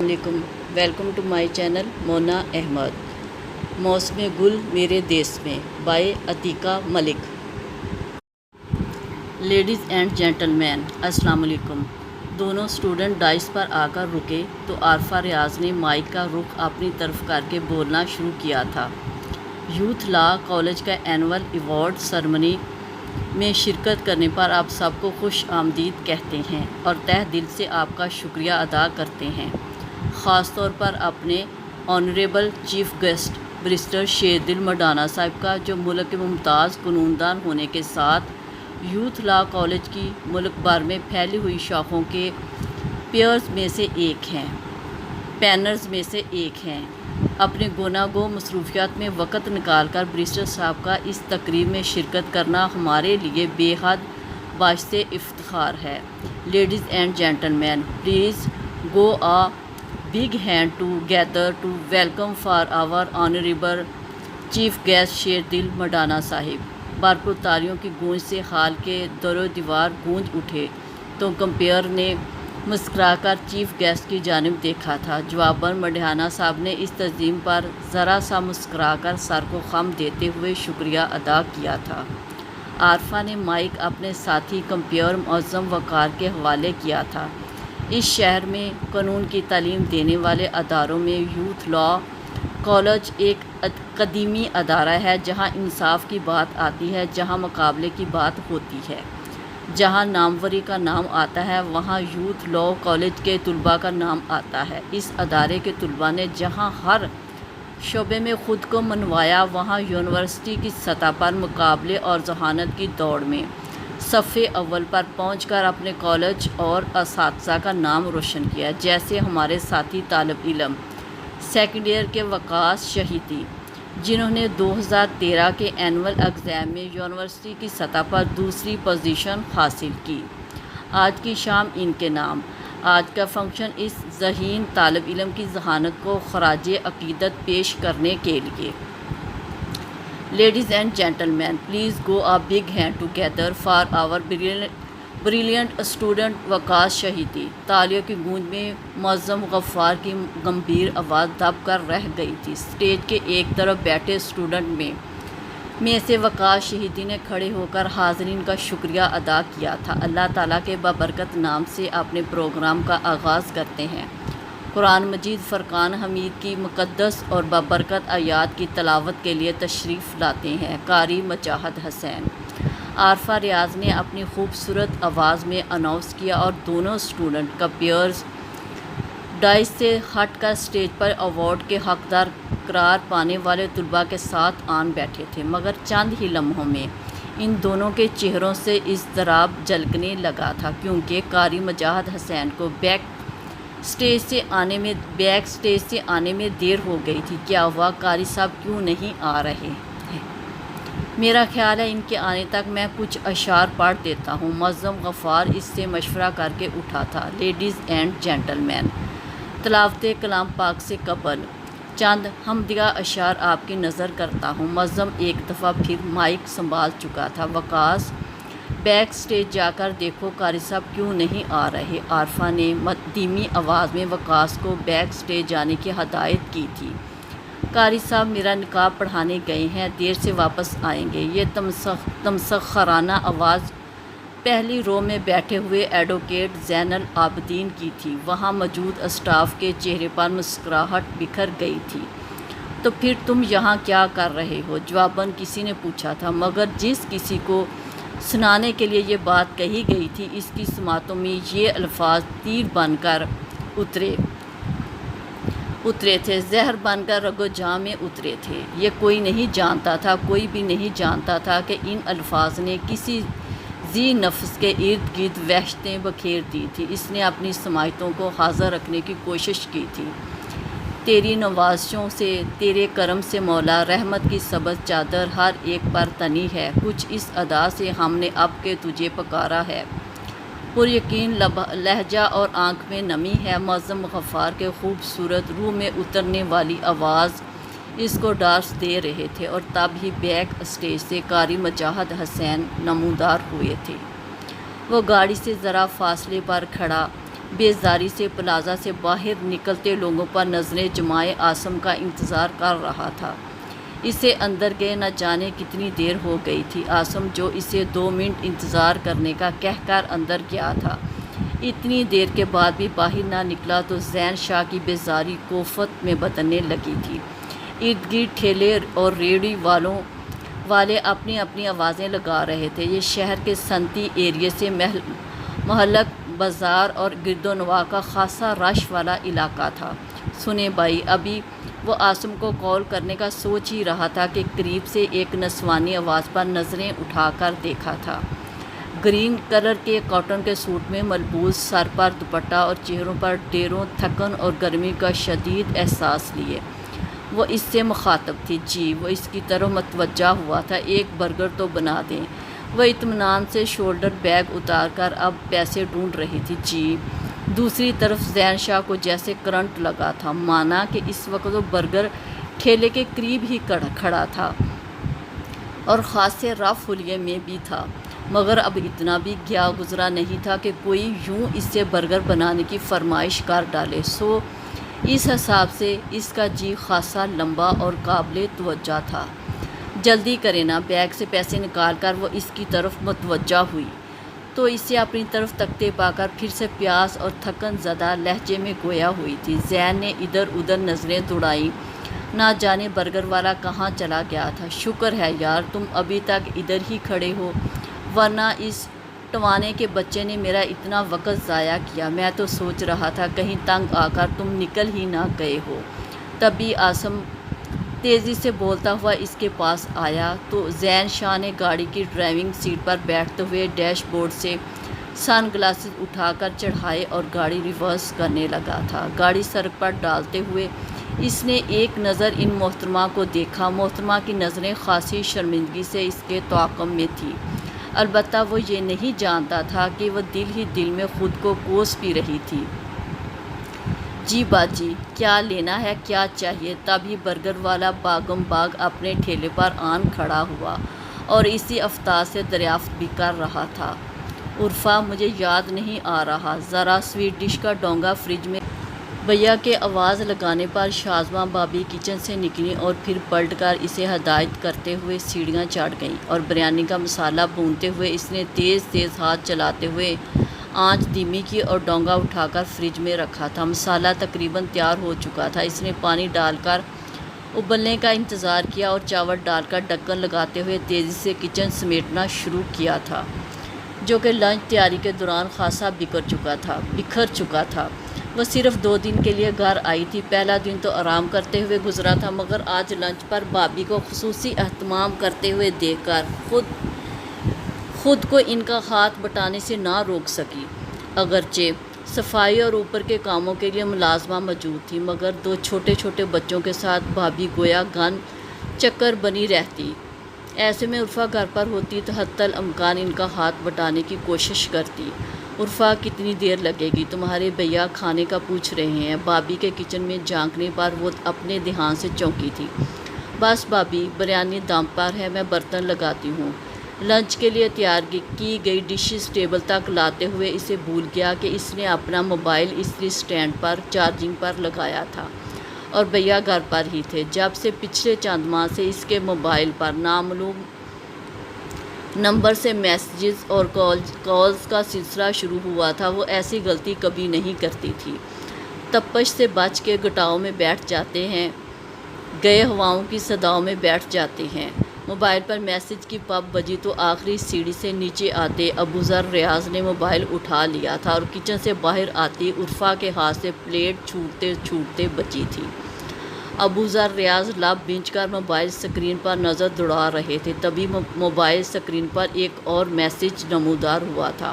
علیکم، welcome to my channel Mona Ahmed. موسم گل میرے دیس میں by Atiqa Malik. Ladies and gentlemen, السلام علیکم۔ دونوں اسٹوڈنٹ ڈائس پر آ کر رکے تو عارفہ ریاض نے مائک کا رخ اپنی طرف کر کے بولنا شروع کیا تھا۔ یوتھ لا کالج کا اینول ایوارڈ سرمنی میں شرکت کرنے پر آپ سب کو خوش آمدید کہتے ہیں اور تہ دل سے آپ کا شکریہ ادا کرتے ہیں، خاص طور پر اپنے آنریبل چیف گیسٹ بریسٹر شیر دل مڈانا صاحب کا، جو ملک کے ممتاز قانون ہونے کے ساتھ یوتھ لا کالج کی ملک بھر میں پھیلی ہوئی شاخوں کے پیئرز میں سے ایک ہیں۔ اپنے گوناگو مصروفیات میں وقت نکال کر بریسٹر صاحب کا اس تقریب میں شرکت کرنا ہمارے لیے بے حد باعث افتخار ہے۔ Ladies and gentlemen, please go a big hand together to welcome for our honourable chief guest Sher Dil مڈانا صاحب۔ بھرپور تالیوں کی گونج سے ہال کے در و دیوار گونج اٹھے تو کمپیئر نے مسکرا کر چیف گیسٹ کی جانب دیکھا تھا۔ جواباً مڈانا صاحب نے اس تنظیم پر ذرا سا مسکرا کر سر کو خم دیتے ہوئے شکریہ ادا کیا تھا۔ عارفہ نے مائک اپنے ساتھی کمپیئر معظم وقار کے حوالے کیا تھا۔ اس شہر میں قانون کی تعلیم دینے والے اداروں میں یوتھ لا کالج ایک قدیمی ادارہ ہے، جہاں انصاف کی بات آتی ہے، جہاں مقابلے کی بات ہوتی ہے، جہاں ناموری کا نام آتا ہے، وہاں یوتھ لا کالج کے طلباء کا نام آتا ہے۔ اس ادارے کے طلباء نے جہاں ہر شعبے میں خود کو منوایا، وہاں یونیورسٹی کی سطح پر مقابلے اور ذہانت کی دوڑ میں صف اول پر پہنچ کر اپنے کالج اور اساتذہ کا نام روشن کیا، جیسے ہمارے ساتھی طالب علم سیکنڈ ایئر کے وقاص شہیدی، جنہوں نے 2013 کے اینول ایگزام میں یونیورسٹی کی سطح پر دوسری پوزیشن حاصل کی۔ آج کی شام ان کے نام۔ آج کا فنکشن اس ذہین طالب علم کی ذہانت کو خراج عقیدت پیش کرنے کے لیے۔ Ladies and gentlemen, please go a big hand together for our brilliant student Waqas Shahidi. تالیوں کی گونج میں معظم غفار کی گمبھیر آواز دب کر رہ گئی تھی۔ اسٹیج کے ایک طرف بیٹھے اسٹوڈنٹ میں سے وقاص شہیدی نے کھڑے ہو کر حاضرین کا شکریہ ادا کیا تھا۔ اللہ تعالیٰ کے بابرکت نام سے اپنے پروگرام کا آغاز کرتے ہیں۔ قرآن مجید فرقان حمید کی مقدس اور بابرکت آیات کی تلاوت کے لیے تشریف لاتے ہیں قاری مجاہد حسین۔ عارفہ ریاض نے اپنی خوبصورت آواز میں اناؤنس کیا اور دونوں اسٹوڈنٹ کمپیئرز ڈائس سے ہٹ کر اسٹیج پر ایوارڈ کے حقدار قرار پانے والے طلباء کے ساتھ آن بیٹھے تھے، مگر چند ہی لمحوں میں ان دونوں کے چہروں سے اضطراب جھلکنے لگا تھا، کیونکہ قاری مجاہد حسین کو بیک سٹیج سے آنے میں دیر ہو گئی تھی۔ کیا ہوا؟ قاری صاحب کیوں نہیں آ رہے ہیں؟ میرا خیال ہے ان کے آنے تک میں کچھ اشعار پڑھ دیتا ہوں۔ معظم غفار اس سے مشورہ کر کے اٹھا تھا۔ لیڈیز اینڈ جینٹل مین، تلاوت کلام پاک سے قبل چند حمدیہ اشعار آپ کی نظر کرتا ہوں۔ معظم ایک دفعہ پھر مائک سنبھال چکا تھا۔ وقاص، بیک سٹیج جا کر دیکھو قاری صاحب کیوں نہیں آ رہے۔ عارفہ نے دھیمی آواز میں وقاص کو بیک سٹیج جانے کی ہدایت کی تھی۔ قاری صاحب میرا نقاب پڑھانے گئے ہیں، دیر سے واپس آئیں گے۔ یہ تمسخرانہ آواز پہلی رو میں بیٹھے ہوئے ایڈوکیٹ زین العابدین کی تھی۔ وہاں موجود اسٹاف کے چہرے پر مسکراہٹ بکھر گئی تھی۔ تو پھر تم یہاں کیا کر رہے ہو؟ جواباً کسی نے پوچھا تھا، مگر جس کسی کو سنانے کے لیے یہ بات کہی گئی تھی، اس کی سماعتوں میں یہ الفاظ تیر بن کر اترے تھے، زہر بن کر رگ و جاں میں اترے تھے۔ یہ کوئی نہیں جانتا تھا، کوئی بھی نہیں جانتا تھا کہ ان الفاظ نے کسی ذی نفس کے ارد گرد وحشتیں بکھیر دی تھی۔ اس نے اپنی سماعتوں کو حاضر رکھنے کی کوشش کی تھی۔ تیری نوازشوں سے، تیرے کرم سے مولا، رحمت کی سبز چادر ہر ایک پر تنی ہے۔ کچھ اس ادا سے ہم نے اب کے تجھے پکارا ہے، پر یقین لہجہ اور آنکھ میں نمی ہے۔ معظم غفار کے خوبصورت روح میں اترنے والی آواز اس کو ڈارس دے رہے تھے، اور تب ہی بیک اسٹیج سے قاری مجاہد حسین نمودار ہوئے تھے۔ وہ گاڑی سے ذرا فاصلے پر کھڑا بیزاری سے پلازا سے باہر نکلتے لوگوں پر نظریں جمائے آسم کا انتظار کر رہا تھا۔ اسے اندر گئے نہ جانے کتنی دیر ہو گئی تھی۔ آسم جو اسے 2 منٹ انتظار کرنے کا کہہ کر اندر گیا تھا، اتنی دیر کے بعد بھی باہر نہ نکلا تو زین شاہ کی بیزاری کوفت میں بدلنے لگی تھی۔ ارد گرد ٹھیلے اور ریڑھی والے اپنی اپنی آوازیں لگا رہے تھے۔ یہ شہر کے صنعتی ایریے سے محلک بازار اور گرد و نواح کا خاصا رش والا علاقہ تھا۔ سنیں بھائی، ابھی وہ آسم کو کال کرنے کا سوچ ہی رہا تھا کہ قریب سے ایک نسوانی آواز پر نظریں اٹھا کر دیکھا تھا۔ گرین کلر کے کاٹن کے سوٹ میں ملبوس، سر پر دوپٹہ اور چہروں پر ڈیروں تھکن اور گرمی کا شدید احساس لیے وہ اس سے مخاطب تھی۔ جی، وہ اس کی طرف متوجہ ہوا تھا۔ ایک برگر تو بنا دیں۔ وہ اطمینان سے شولڈر بیگ اتار کر اب پیسے ڈھونڈ رہی تھی۔ جی۔ دوسری طرف زین شاہ کو جیسے کرنٹ لگا تھا، مانا کہ اس وقت وہ برگر ٹھیلے کے قریب ہی کھڑا تھا اور خاصے رف حلیے میں بھی تھا، مگر اب اتنا بھی گیا گزرا نہیں تھا کہ کوئی یوں اس سے برگر بنانے کی فرمائش کر ڈالے۔ سو اس حساب سے اس کا جی خاصا لمبا اور قابل توجہ تھا۔ جلدی کرے نا، بیگ سے پیسے نکال کر وہ اس کی طرف متوجہ ہوئی تو اسے اپنی طرف تکتے پا کر پھر سے پیاس اور تھکن زدہ لہجے میں گویا ہوئی تھی۔ زین نے ادھر ادھر نظریں دوڑائیں، نہ جانے برگر والا کہاں چلا گیا تھا۔ شکر ہے یار تم ابھی تک ادھر ہی کھڑے ہو، ورنہ اس ٹوانے کے بچے نے میرا اتنا وقت ضائع کیا۔ میں تو سوچ رہا تھا کہیں تنگ آ کر تم نکل ہی نہ گئے ہو۔ تبھی آسم تیزی سے بولتا ہوا اس کے پاس آیا تو زین شاہ نے گاڑی کی ڈرائیونگ سیٹ پر بیٹھتے ہوئے ڈیش بورڈ سے سن گلاسز اٹھا کر چڑھائے اور گاڑی ریورس کرنے لگا تھا۔ گاڑی سڑک پر ڈالتے ہوئے اس نے ایک نظر ان محترمہ کو دیکھا۔ محترمہ کی نظریں خاصی شرمندگی سے اس کے طاقم میں تھی، البتہ وہ یہ نہیں جانتا تھا کہ وہ دل ہی دل میں خود کو کوس بھی رہی تھی۔ جی باجی، کیا لینا ہے، کیا چاہیے؟ تبھی برگر والا باغم باغ اپنے ٹھیلے پر آن کھڑا ہوا اور اسی افتاد سے دریافت بھی کر رہا تھا۔ عرفہ، مجھے یاد نہیں آ رہا، ذرا سویٹ ڈش کا ڈونگا فریج میں۔ بھیا کے آواز لگانے پر شازمہ بابی کچن سے نکلیں اور پھر پلٹ کر اسے ہدایت کرتے ہوئے سیڑھیاں چڑھ گئیں اور بریانی کا مسالہ بھونتے ہوئے اس نے تیز تیز ہاتھ چلاتے ہوئے آنچ دھیمی کی اور ڈونگا اٹھا کر فریج میں رکھا تھا۔ مسالہ تقریباً تیار ہو چکا تھا۔ اس نے پانی ڈال کر ابلنے کا انتظار کیا اور چاول ڈال کر ڈھکن لگاتے ہوئے تیزی سے کچن سمیٹنا شروع کیا تھا، جو کہ لنچ تیاری کے دوران خاصا بکھر چکا تھا۔ وہ صرف 2 دن کے لیے گھر آئی تھی۔ پہلا دن تو آرام کرتے ہوئے گزرا تھا، مگر آج لنچ پر بابی کو خصوصی اہتمام کرتے ہوئے دیکھ کر خود کو ان کا ہاتھ بٹانے سے نہ روک سکی۔ اگرچہ صفائی اور اوپر کے کاموں کے لیے ملازمہ موجود تھی، مگر 2 چھوٹے چھوٹے بچوں کے ساتھ بھابھی گویا گن چکر بنی رہتی۔ ایسے میں عرفہ گھر پر ہوتی تو حتی الامکان ان کا ہاتھ بٹانے کی کوشش کرتی۔ عرفہ، کتنی دیر لگے گی؟ تمہارے بھیا کھانے کا پوچھ رہے ہیں۔ بابی کے کچن میں جھانکنے پر وہ اپنے دھیان سے چونکی تھی۔ بس بابی، بریانی دم پر ہے، میں برتن لگاتی ہوں۔ لنچ کے لیے تیار کی گئی ڈشز ٹیبل تک لاتے ہوئے اسے بھول گیا کہ اس نے اپنا موبائل استری سٹینڈ پر چارجنگ پر لگایا تھا اور بھیا گھر پر ہی تھے۔ جب سے پچھلے چند ماہ سے اس کے موبائل پر نامعلوم نمبر سے میسیجز اور کالز کا سلسلہ شروع ہوا تھا، وہ ایسی غلطی کبھی نہیں کرتی تھی۔ تپش سے بچ کے گٹاؤں میں بیٹھ جاتے ہیں، گئے ہواؤں کی صداؤں میں بیٹھ جاتے ہیں۔ موبائل پر میسیج کی پب بجی تو آخری سیڑھی سے نیچے آتے ابوذر ریاض نے موبائل اٹھا لیا تھا اور کچن سے باہر آتی عرفہ کے ہاتھ سے پلیٹ چھوٹتے بچی تھی۔ ابوذر ریاض لب بھینچ کر موبائل سکرین پر نظر دوڑا رہے تھے، تبھی موبائل سکرین پر ایک اور میسیج نمودار ہوا تھا۔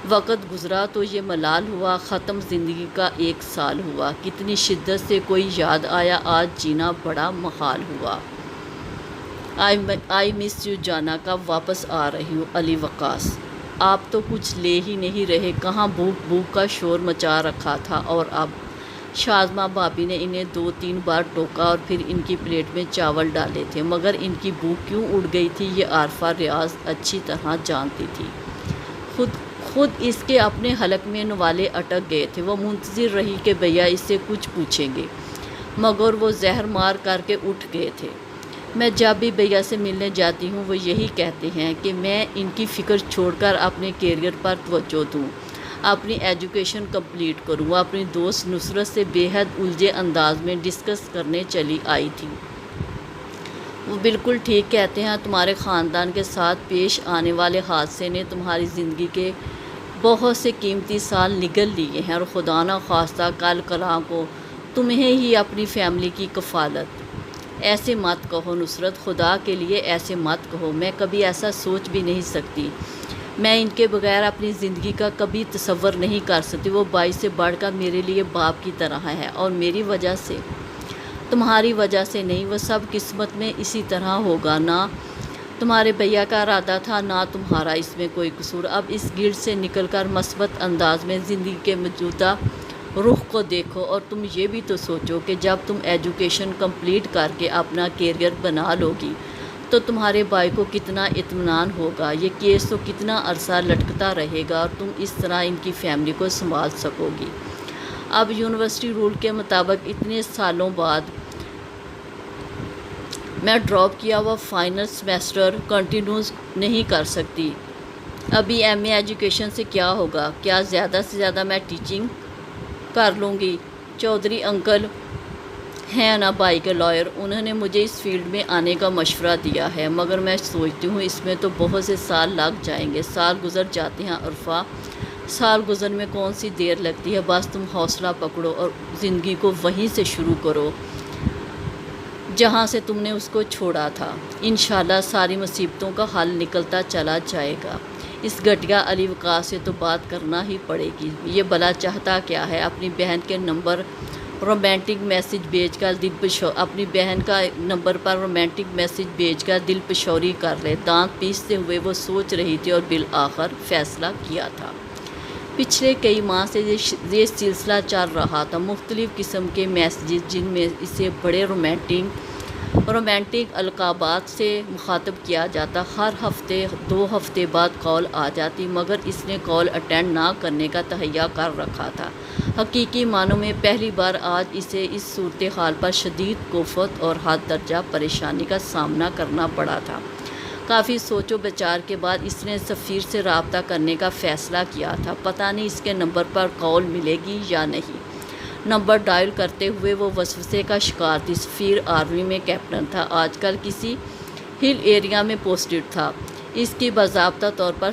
وقت گزرا تو یہ ملال ہوا، ختم زندگی کا 1 سال ہوا۔ کتنی شدت سے کوئی یاد آیا، آج جینا بڑا محال ہوا۔ آئی مس یو جانا، کب واپس آ رہی ہو؟ علی وقاص، آپ تو کچھ لے ہی نہیں رہے، کہاں بھوک کا شور مچا رکھا تھا۔ اور اب شازمہ بابی نے انہیں 2-3 بار ٹوکا اور پھر ان کی پلیٹ میں چاول ڈالے تھے، مگر ان کی بھوک کیوں اڑ گئی تھی یہ عارفہ ریاض اچھی طرح جانتی تھی۔ خود اس کے اپنے حلق میں نوالے اٹک گئے تھے۔ وہ منتظر رہی کہ بھیا اس سے کچھ پوچھیں گے، مگر وہ زہر مار کر کے اٹھ گئے تھے۔ میں جب بھی بھیا سے ملنے جاتی ہوں وہ یہی کہتے ہیں کہ میں ان کی فکر چھوڑ کر اپنے کیریئر پر توجہ دوں، اپنی ایجوکیشن کمپلیٹ کروں۔ وہ اپنی دوست نصرت سے بے حد الجھے انداز میں ڈسکس کرنے چلی آئی تھی۔ وہ بالکل ٹھیک کہتے ہیں، تمہارے خاندان کے ساتھ پیش آنے والے حادثے نے تمہاری زندگی کے بہت سے قیمتی سال نگل لیے ہیں، اور خدا نہ خواستہ کل کلاں کو تمہیں ہی اپنی فیملی کی کفالت۔ ایسے مت کہو نصرت، خدا کے لیے ایسے مت کہو، میں کبھی ایسا سوچ بھی نہیں سکتی۔ میں ان کے بغیر اپنی زندگی کا کبھی تصور نہیں کر سکتی۔ وہ بھائی سے بڑھ کر میرے لیے باپ کی طرح ہے، اور میری وجہ سے، تمہاری وجہ سے نہیں۔ وہ سب قسمت میں اسی طرح ہوگا، نہ تمہارے بھیا کا ارادہ تھا نہ تمہارا، اس میں کوئی قصور۔ اب اس گرد سے نکل کر مثبت انداز میں زندگی کے موجودہ رخ کو دیکھو، اور تم یہ بھی تو سوچو کہ جب تم ایجوکیشن کمپلیٹ کر کے اپنا کیریئر بنا لو گی تو تمہارے بھائی کو کتنا اطمینان ہوگا، یہ کیس تو کتنا عرصہ لٹکتا رہے گا، اور تم اس طرح ان کی فیملی کو سنبھال سکو گی۔ اب یونیورسٹی رول کے مطابق اتنے سالوں بعد میں ڈراپ کیا ہوا فائنل سیمیسٹر کنٹینیوز نہیں کر سکتی۔ ابھی ایم اے ایجوکیشن سے کیا ہوگا؟ کیا زیادہ سے زیادہ میں ٹیچنگ کر لوں گی؟ چودھری انکل ہیں نا بھائی کے لائر، انہوں نے مجھے اس فیلڈ میں آنے کا مشورہ دیا ہے، مگر میں سوچتی ہوں اس میں تو بہت سے سال لگ جائیں گے۔ سال گزر جاتے ہیں عرفہ، سال گزرنے میں کون سی دیر لگتی ہے، بس تم حوصلہ پکڑو اور زندگی کو وہیں سے شروع کرو جہاں سے تم نے اس کو چھوڑا تھا۔ انشاءاللہ ساری مصیبتوں کا حل نکلتا چلا جائے گا۔ اس گھٹیا علی وقاص سے تو بات کرنا ہی پڑے گی۔ یہ بلا چاہتا کیا ہے؟ اپنی بہن کے نمبر رومانٹک میسج بھیج کر اپنی بہن کا نمبر پر رومانٹک میسج بھیج کر دل پشوری کر لے، دانت پیستے ہوئے وہ سوچ رہی تھی، اور بالآخر فیصلہ کیا تھا۔ پچھلے کئی ماہ سے یہ سلسلہ چل رہا تھا، مختلف قسم کے میسیجز جن میں اسے بڑے رومانٹک القابات سے مخاطب کیا جاتا۔ ہر ہفتے 2 ہفتے بعد کال آ جاتی، مگر اس نے کال اٹینڈ نہ کرنے کا تہیہ کر رکھا تھا۔ حقیقی معنوں میں پہلی بار آج اسے اس صورتحال پر شدید کوفت اور حد درجہ پریشانی کا سامنا کرنا پڑا تھا۔ کافی سوچ و بچار کے بعد اس نے سفیر سے رابطہ کرنے کا فیصلہ کیا تھا۔ پتہ نہیں اس کے نمبر پر کال ملے گی یا نہیں۔ نمبر ڈائل کرتے ہوئے وہ وسوسے کا شکار تھی۔ سفیر آرمی میں کیپٹن تھا، آج کل کسی ہل ایریا میں پوسٹڈ تھا۔ اس کی باضابطہ طور پر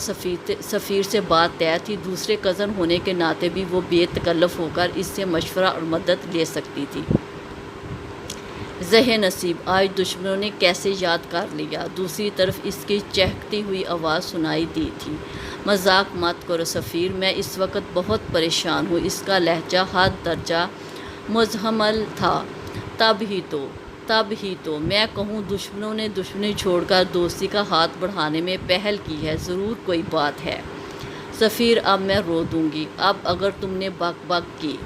سفیر سے بات طے تھی، دوسرے کزن ہونے کے ناطے بھی وہ بے تکلف ہو کر اس سے مشورہ اور مدد لے سکتی تھی۔ ذہن نصیب، آج دشمنوں نے کیسے یاد کر لیا۔ دوسری طرف اس کی چہکتی ہوئی آواز سنائی دی تھی، مذاق مت کرو سفیر، میں اس وقت بہت پریشان ہوں۔ اس کا لہجہ حد درجہ مزاحمل تھا۔ تب ہی تو میں کہوں دشمنوں نے دشمنی چھوڑ کر دوستی کا ہاتھ بڑھانے میں پہل کی ہے، ضرور کوئی بات ہے۔ سفیر، اب میں رو دوں گی اب اگر تم نے بک بک کی۔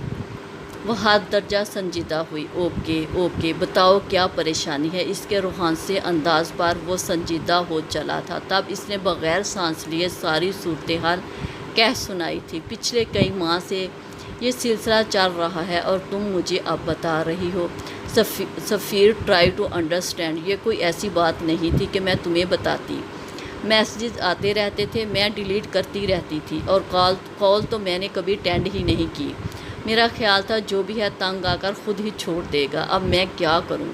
وہ حد درجہ سنجیدہ ہوئی۔ اوکے، بتاؤ کیا پریشانی ہے؟ اس کے روحانسے انداز پر وہ سنجیدہ ہو چلا تھا۔ تب اس نے بغیر سانس لیے ساری صورتحال کہہ سنائی تھی۔ پچھلے کئی ماہ سے یہ سلسلہ چل رہا ہے اور تم مجھے اب بتا رہی ہو۔ سفیر، ٹرائی ٹو انڈرسٹینڈ، یہ کوئی ایسی بات نہیں تھی کہ میں تمہیں بتاتی۔ میسیجز آتے رہتے تھے، میں ڈیلیٹ کرتی رہتی تھی، اور کال تو میں نے کبھی اٹینڈ ہی نہیں کی۔ میرا خیال تھا جو بھی ہے تنگ آ کر خود ہی چھوڑ دے گا، اب میں کیا کروں؟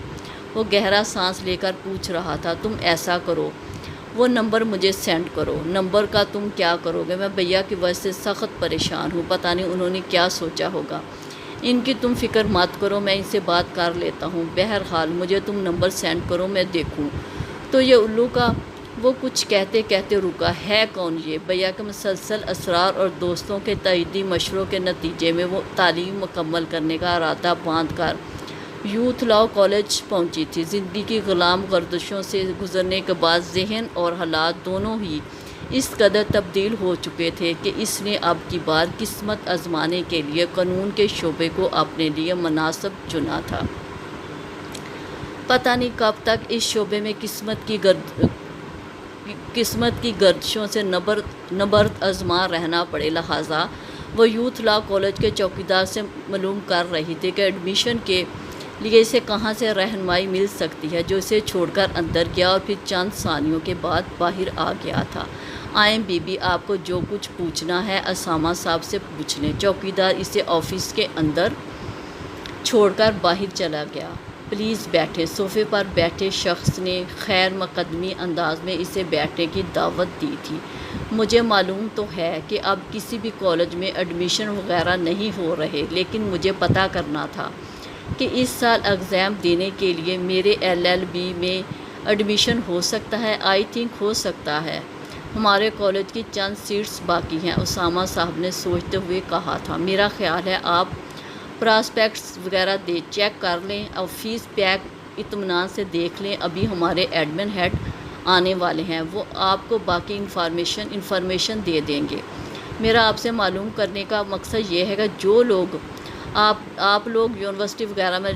وہ گہرا سانس لے کر پوچھ رہا تھا۔ تم ایسا کرو، وہ نمبر مجھے سینڈ کرو۔ نمبر کا تم کیا کرو گے؟ میں بھیا کی وجہ سے سخت پریشان ہوں، پتہ نہیں انہوں نے کیا سوچا ہوگا۔ ان کی تم فکر مت کرو، میں ان سے بات کر لیتا ہوں۔ بہرحال مجھے تم نمبر سینڈ کرو، میں دیکھوں۔ تو یہ الو کا وہ کچھ کہتے کہتے رکا۔ ہے کون یہ؟ بھیا کے مسلسل اصرار اور دوستوں کے تائیدی مشوروں کے نتیجے میں وہ تعلیم مکمل کرنے کا ارادہ باندھ کر یوتھ لاء کالج پہنچی تھی۔ زندگی کی غلام گردشوں سے گزرنے کے بعد ذہن اور حالات دونوں ہی اس قدر تبدیل ہو چکے تھے کہ اس نے اب کی بار قسمت آزمانے کے لیے قانون کے شعبے کو اپنے لیے مناسب چنا تھا۔ پتہ نہیں کب تک اس شعبے میں قسمت کی قسمت کی گردشوں سے نبرد آزما رہنا پڑے، لہٰذا وہ یوتھ لا کالج کے چوکیدار سے معلوم کر رہی تھی کہ ایڈمیشن کے لیے اسے کہاں سے رہنمائی مل سکتی ہے، جو اسے چھوڑ کر اندر گیا اور پھر چند ثانیوں کے بعد باہر آ گیا تھا۔ آئیں بی بی، آپ کو جو کچھ پوچھنا ہے اسامہ صاحب سے پوچھ لیں۔ چوکیدار اسے آفس کے اندر چھوڑ کر باہر چلا گیا۔ پلیز بیٹھیں۔ صوفے پر بیٹھے شخص نے خیر مقدمی انداز میں اسے بیٹھنے کی دعوت دی تھی۔ مجھے معلوم تو ہے کہ اب کسی بھی کالج میں ایڈمیشن وغیرہ نہیں ہو رہے، لیکن مجھے پتہ کرنا تھا کہ اس سال ایگزام دینے کے لیے میرے LLB میں ایڈمیشن ہو سکتا ہے۔ آئی تھنک ہو سکتا ہے۔ ہمارے کالج کی چند سیٹس باقی ہیں، اسامہ صاحب نے سوچتے ہوئے کہا تھا۔ میرا خیال ہے آپ پراسپیکٹس وغیرہ چیک کر لیں اور فیس پیک اطمینان سے دیکھ لیں۔ ابھی ہمارے ایڈمن ہیڈ آنے والے ہیں، وہ آپ کو باقی انفارمیشن دے دیں گے۔ میرا آپ سے معلوم کرنے کا مقصد یہ ہے کہ جو لوگ آپ لوگ یونیورسٹی وغیرہ میں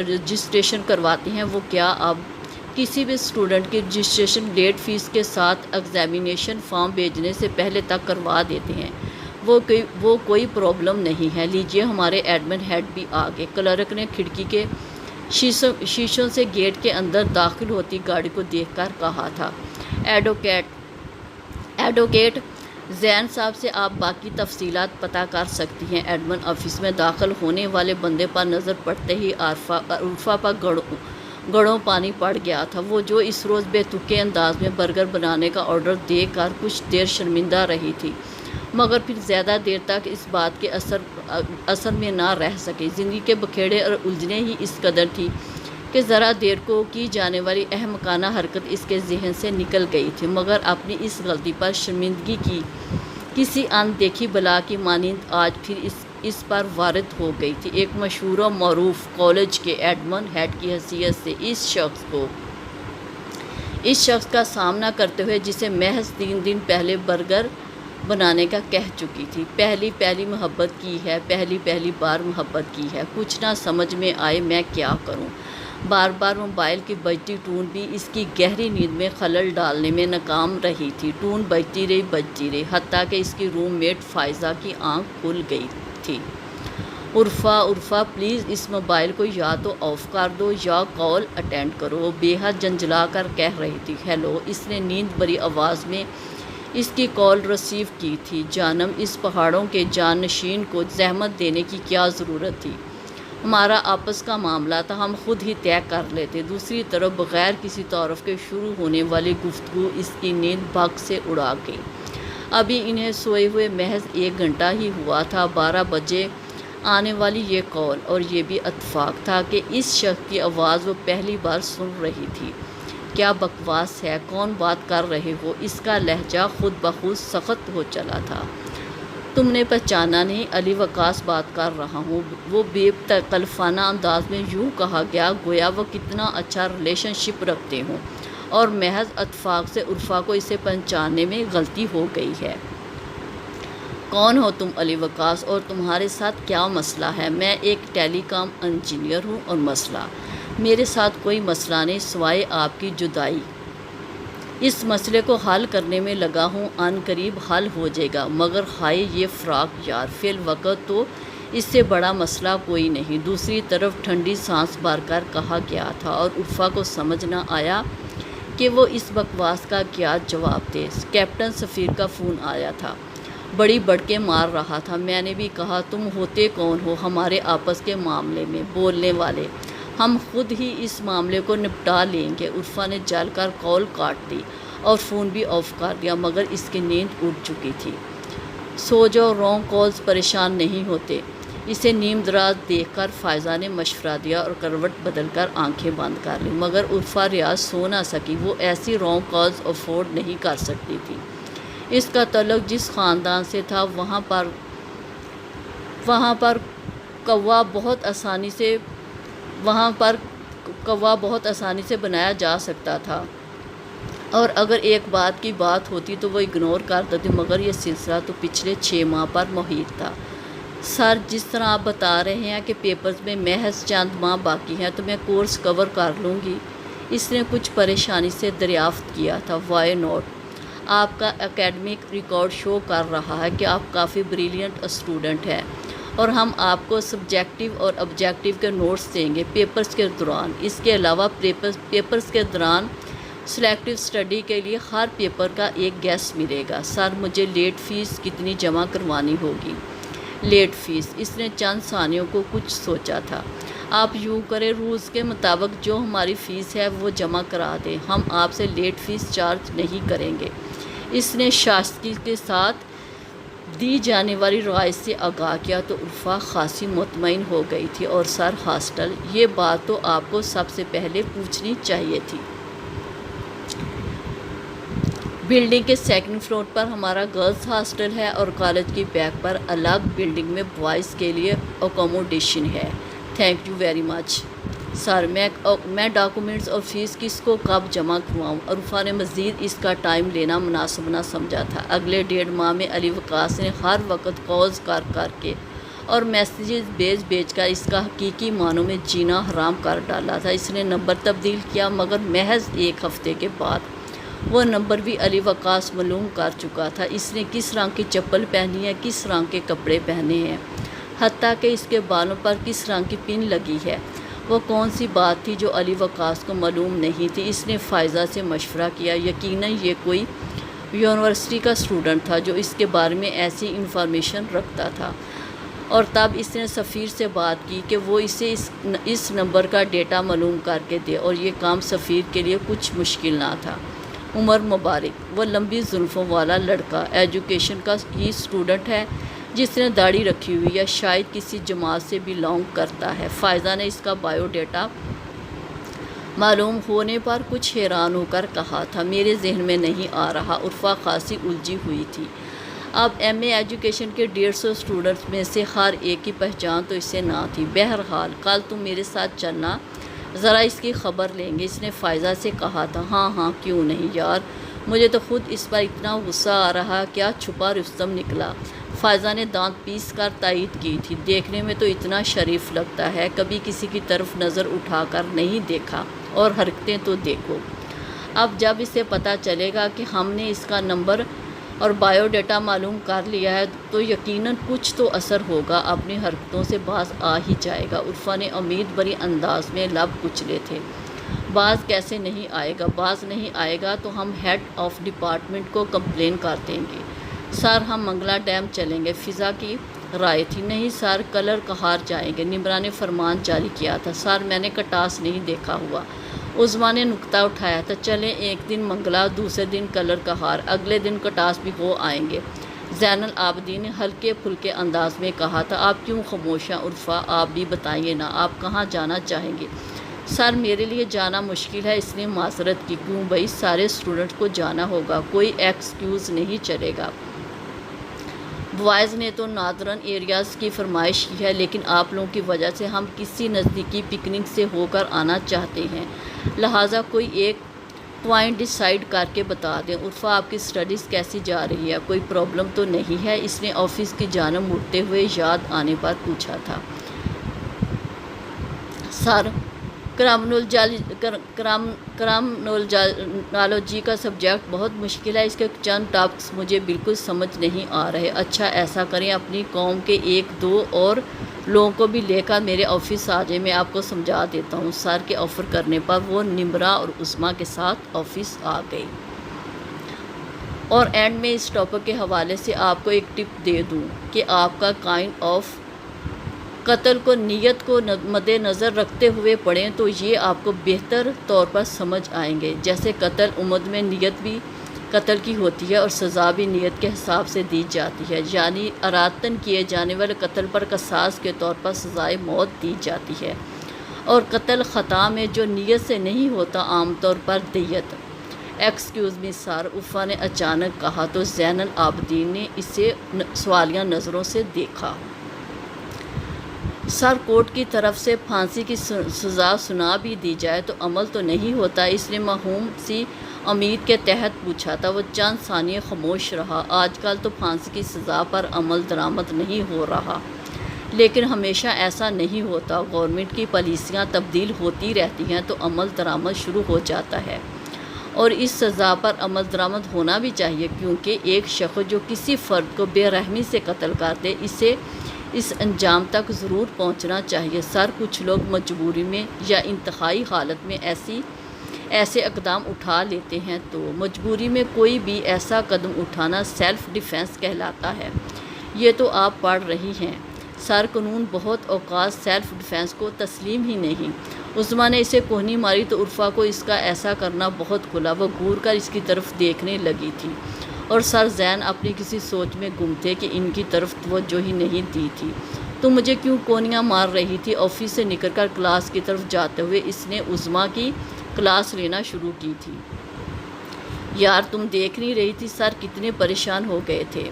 رجسٹریشن کرواتے ہیں، وہ کیا اب کسی بھی اسٹوڈنٹ کی رجسٹریشن لیٹ فیس کے ساتھ ایگزامینیشن فارم بھیجنے سے پہلے تک کروا دیتے ہیں؟ وہ کوئی پرابلم نہیں ہے۔ لیجیے، ہمارے ایڈمن ہیڈ بھی آ گئے۔ کلرک نے کھڑکی کے شیشوں سے گیٹ کے اندر داخل ہوتی گاڑی کو دیکھ کر کہا تھا۔ ایڈوکیٹ زین صاحب سے آپ باقی تفصیلات پتہ کر سکتی ہیں۔ ایڈمن آفس میں داخل ہونے والے بندے پر نظر پڑتے ہی عرفہ پر گڑوں پانی پڑ گیا تھا۔ وہ جو اس روز بے تکے انداز میں برگر بنانے کا آرڈر دے کر کچھ دیر شرمندہ رہی تھی، مگر پھر زیادہ دیر تک اس بات کے اثر میں نہ رہ سکی۔ زندگی کے بکھیڑے اور الجھنیں ہی اس قدر تھی کہ ذرا دیر کو کی جانے والی احمقانہ حرکت اس کے ذہن سے نکل گئی تھی، مگر اپنی اس غلطی پر شرمندگی کی کسی اندیکھی بلا کی مانند آج پھر اس پر وارد ہو گئی تھی۔ ایک مشہور و معروف کالج کے ایڈمن ہیڈ کی حیثیت سے اس شخص کا سامنا کرتے ہوئے جسے محض 3 دن پہلے برگر بنانے کا کہہ چکی تھی، پہلی محبت کی ہے، پہلی بار محبت کی ہے، کچھ نہ سمجھ میں آئے میں کیا کروں۔ بار بار موبائل کی بجتی ٹون بھی اس کی گہری نیند میں خلل ڈالنے میں ناکام رہی تھی۔ ٹون بجتی رہی، حتیٰ کہ اس کی روم میٹ فائزہ کی آنکھ کھل گئی تھی۔ عرفہ پلیز اس موبائل کو یا تو آف کر دو یا کال اٹینڈ کرو، وہ بے حد جھنجھلا کر کہہ رہی تھی۔ ہیلو، اس نے نیند بھری آواز میں اس کی کال ریسیو کی تھی۔ جانم، اس پہاڑوں کے جانشین کو زحمت دینے کی کیا ضرورت تھی؟ ہمارا آپس کا معاملہ تھا، ہم خود ہی طے کر لیتے۔ دوسری طرف بغیر کسی تعارف کے شروع ہونے والی گفتگو اس کی نیند بھگ سے اڑا گئی۔ ابھی انہیں سوئے ہوئے محض 1 گھنٹہ ہی ہوا تھا۔ 12 بجے آنے والی یہ کال، اور یہ بھی اتفاق تھا کہ اس شخص کی آواز وہ پہلی بار سن رہی تھی۔ کیا بکواس ہے، کون بات کر رہے ہو؟ اس کا لہجہ خود بخود سخت ہو چلا تھا۔ تم نے پہچانا نہیں؟ علی وقاص بات کر رہا ہوں، وہ بے تکلفانہ انداز میں یوں کہا گیا گویا وہ کتنا اچھا ریلیشن شپ رکھتے ہوں، اور محض اتفاق سے عرفہ کو اسے پہچاننے میں غلطی ہو گئی ہے۔ کون ہو تم علی وقاص، اور تمہارے ساتھ کیا مسئلہ ہے؟ میں ایک ٹیلی کام انجینئر ہوں، اور مسئلہ؟ میرے ساتھ کوئی مسئلہ نہیں سوائے آپ کی جدائی۔ اس مسئلے کو حل کرنے میں لگا ہوں، عن قریب حل ہو جائے گا، مگر ہائے یہ فراق یار، فی الوقت تو اس سے بڑا مسئلہ کوئی نہیں۔ دوسری طرف ٹھنڈی سانس بھر کر کہا گیا تھا، اور عرفہ کو سمجھ نہ آیا کہ وہ اس بکواس کا کیا جواب دے۔ کیپٹن سفیر کا فون آیا تھا، بڑی بڑکے مار رہا تھا۔ میں نے بھی کہا تم ہوتے کون ہو ہمارے آپس کے معاملے میں بولنے والے؟ ہم خود ہی اس معاملے کو نپٹا لیں گے۔ عرفہ نے جل کر کال کاٹ دی اور فون بھی آف کر دیا، مگر اس کی نیند اڑ چکی تھی۔ سو جاؤ، رانگ کالز پریشان نہیں ہوتے۔ اسے نیم دراز دیکھ کر فائزہ نے مشورہ دیا اور کروٹ بدل کر آنکھیں بند کر لیں، مگر عرفہ ریاض سو نہ سکی۔ وہ ایسی رانگ کالز افورڈ نہیں کر سکتی تھی۔ اس کا تعلق جس خاندان سے تھا وہاں پر کوا بہت آسانی سے بنایا جا سکتا تھا، اور اگر ایک بات کی بات ہوتی تو وہ اگنور کر دیتی، مگر یہ سلسلہ تو پچھلے 6 ماہ پر محیط تھا۔ سر، جس طرح آپ بتا رہے ہیں کہ پیپرز میں محض چند ماہ باقی ہیں، تو میں کورس کور کر لوں گی۔ اس نے کچھ پریشانی سے دریافت کیا تھا۔ Why not? آپ کا اکیڈمک ریکارڈ شو کر رہا ہے کہ آپ کافی بریلینٹ اسٹوڈنٹ ہیں، اور ہم آپ کو سبجیکٹیو اور آبجیکٹیو کے نوٹس دیں گے پیپرز کے دوران۔ اس کے علاوہ پیپرز کے دوران سلیکٹیو اسٹڈی کے لیے ہر پیپر کا ایک گیس ملے گا۔ سر، مجھے لیٹ فیس کتنی جمع کروانی ہوگی؟ Late face? اس نے چند ثانیوں کو کچھ سوچا تھا۔ آپ یوں کریں، رولز کے مطابق جو ہماری فیس ہے وہ جمع کرا دیں، ہم آپ سے لیٹ فیس چارج نہیں کریں گے۔ اس نے شائستگی کے ساتھ دی جانے والی رعایت سے آگاہ کیا تو عرفا خاصی مطمئن ہو گئی تھی۔ اور سر ہاسٹل؟ یہ بات تو آپ کو سب سے پہلے پوچھنی چاہیے تھی۔ بلڈنگ کے سیکنڈ فلور پر ہمارا گرلز ہاسٹل ہے، اور کالج کی بیک پر الگ بلڈنگ میں بوائز کے لیے اکوموڈیشن ہے۔ Thank you very much. Sir, میں ڈاکومنٹس اور فیس کس کو کب جمع کرواؤں؟ عرفا نے مزید اس کا ٹائم لینا مناسب نہ سمجھا تھا۔ اگلے 1.5 ماہ میں علی وقاص نے ہر وقت کالز کر کے اور میسیجز بھیج کر اس کا حقیقی معنوں میں جینا حرام کر ڈالا تھا۔ اس نے نمبر تبدیل کیا، مگر محض 1 ہفتے کے بعد وہ نمبر بھی علی وقاص معلوم کر چکا تھا۔ اس نے کس رنگ کی چپل پہنی ہے، کس رنگ کے کپڑے پہنے ہیں، حتیٰ کہ اس کے بالوں پر کس رنگ کی پن لگی ہے۔ وہ کون سی بات تھی جو علی وقاص کو معلوم نہیں تھی؟ اس نے فائزہ سے مشورہ کیا۔ یقیناً یہ کوئی یونیورسٹی کا اسٹوڈنٹ تھا جو اس کے بارے میں ایسی انفارمیشن رکھتا تھا، اور تب اس نے سفیر سے بات کی کہ وہ اسے اس نمبر کا ڈیٹا معلوم کر کے دے، اور یہ کام سفیر کے لیے کچھ مشکل نہ تھا۔ عمر مبارک؟ وہ لمبی زلفوں والا لڑکا ایجوکیشن کا ہی اسٹوڈنٹ ہے جس نے داڑھی رکھی ہوئی ہے، شاید کسی جماعت سے بلانگ کرتا ہے۔ فائزہ نے اس کا بایو ڈیٹا معلوم ہونے پر کچھ حیران ہو کر کہا تھا، میرے ذہن میں نہیں آ رہا۔ عرفا خاصی الجھی ہوئی تھی۔ اب ایم اے ایجوکیشن کے 150 اسٹوڈنٹس میں سے ہر ایک کی پہچان تو اسے نہ تھی۔ بہرحال کل تم میرے ساتھ چلنا، ذرا اس کی خبر لیں گے۔ اس نے فائزہ سے کہا تھا۔ ہاں کیوں نہیں یار، مجھے تو خود اس پر اتنا غصہ آ رہا، کیا چھپا رستم نکلا۔ فائزہ نے دانت پیس کر تائید کی تھی۔ دیکھنے میں تو اتنا شریف لگتا ہے، کبھی کسی کی طرف نظر اٹھا کر نہیں دیکھا، اور حرکتیں تو دیکھو۔ اب جب اسے پتہ چلے گا کہ ہم نے اس کا نمبر اور بایو ڈیٹا معلوم کر لیا ہے تو یقیناً کچھ تو اثر ہوگا، اپنی حرکتوں سے باز آ ہی جائے گا۔ عرفا نے امید بھری انداز میں لب کچلے تھے۔ باز کیسے نہیں آئے گا؟ باز نہیں آئے گا تو ہم ہیڈ آف ڈپارٹمنٹ کو کمپلین کر دیں گے۔ سر، ہم منگلا ڈیم چلیں گے، فضا کی رائے تھی۔ نہیں سر، کلر کہار جائیں گے، نمرا نے فرمان جاری کیا تھا۔ سر، میں نے کٹاس نہیں دیکھا ہوا، عظمیٰ نے نکتہ اٹھایا تھا۔ چلیں، ایک دن منگلا، دوسرے دن کلر کہار، اگلے دن کٹاس بھی ہو آئیں گے، زین العابدین نے ہلکے پھلکے انداز میں کہا تھا۔ آپ کیوں خاموش ہیں عرفا؟ آپ بھی بتائیے نا، آپ کہاں جانا چاہیں گے؟ سر، میرے لیے جانا مشکل ہے۔ اس نے معذرت کی۔ کیوں بھائی، سارے اسٹوڈنٹ کو جانا ہوگا، کوئی ایکسکیوز نہیں چلے گا۔ بوائز نے تو نادرن ایریاز کی فرمائش کی ہے، لیکن آپ لوگوں کی وجہ سے ہم کسی نزدیکی پکنک سے ہو کر آنا چاہتے ہیں، لہٰذا کوئی ایک پوائنٹ ڈیسائیڈ کر کے بتا دیں۔ عرفا، آپ کی اسٹڈیز کیسی جا رہی ہے؟ کوئی پرابلم تو نہیں ہے؟ اس نے آفس کی جانب مڑتے ہوئے یاد آنے پر پوچھا تھا۔ سر، کرامنولوجی کا سبجیکٹ بہت مشکل ہے، اس کے چند ٹاپکس مجھے بالکل سمجھ نہیں آ رہے۔ اچھا ایسا کریں، اپنی قوم کے 1-2 اور لوگوں کو بھی لے کر میرے آفس آ جائیں، میں آپ کو سمجھا دیتا ہوں۔ سر کے آفر کرنے پر وہ نمرا اور عظمیٰ کے ساتھ آفس آ گئی۔ اور اینڈ میں اس ٹاپک کے حوالے سے آپ کو ایک ٹپ دے دوں کہ آپ کا کائنڈ آف قتل کو نیت کو مد نظر رکھتے ہوئے پڑھیں تو یہ آپ کو بہتر طور پر سمجھ آئیں گے۔ جیسے قتل عمد میں نیت بھی قتل کی ہوتی ہے اور سزا بھی نیت کے حساب سے دی جاتی ہے، یعنی ارادتاً کیے جانے والے قتل پر قصاص کے طور پر سزائے موت دی جاتی ہے، اور قتل خطا میں جو نیت سے نہیں ہوتا عام طور پر دیت۔ ایکسکیوز می سر، عرفا نے اچانک کہا تو زین العابدین نے اسے سوالیہ نظروں سے دیکھا۔ سر، کورٹ کی طرف سے پھانسی کی سزا سنا بھی دی جائے تو عمل تو نہیں ہوتا؟ اس نے موہوم سی امید کے تحت پوچھا تھا۔ وہ چند ثانیے خاموش رہا۔ آج کل تو پھانسی کی سزا پر عمل درآمد نہیں ہو رہا، لیکن ہمیشہ ایسا نہیں ہوتا۔ گورنمنٹ کی پالیسیاں تبدیل ہوتی رہتی ہیں تو عمل درآمد شروع ہو جاتا ہے، اور اس سزا پر عمل درآمد ہونا بھی چاہیے، کیونکہ ایک شخص جو کسی فرد کو بے رحمی سے قتل کر دے، اسے اس انجام تک ضرور پہنچنا چاہیے۔ سر کچھ لوگ مجبوری میں یا انتہائی حالت میں ایسے اقدام اٹھا لیتے ہیں، تو مجبوری میں کوئی بھی ایسا قدم اٹھانا سیلف ڈیفینس کہلاتا ہے۔ یہ تو آپ پڑھ رہی ہیں۔ سر قانون بہت اوقات سیلف ڈیفینس کو تسلیم ہی نہیں۔ عظمیٰ نے اسے کوہنی ماری تو عرفا کو اس کا ایسا کرنا بہت کھلا۔ وہ گور کر اس کی طرف دیکھنے لگی تھی، اور سر زین اپنی کسی سوچ میں گم تھے کہ ان کی طرف توجہ ہی نہیں دی تھی۔ تو مجھے کیوں کونیاں مار رہی تھی؟ آفس سے نکل کر کلاس کی طرف جاتے ہوئے اس نے عظمیٰ کی کلاس لینا شروع کی تھی۔ یار تم دیکھ نہیں رہی تھی سر کتنے پریشان ہو گئے تھے؟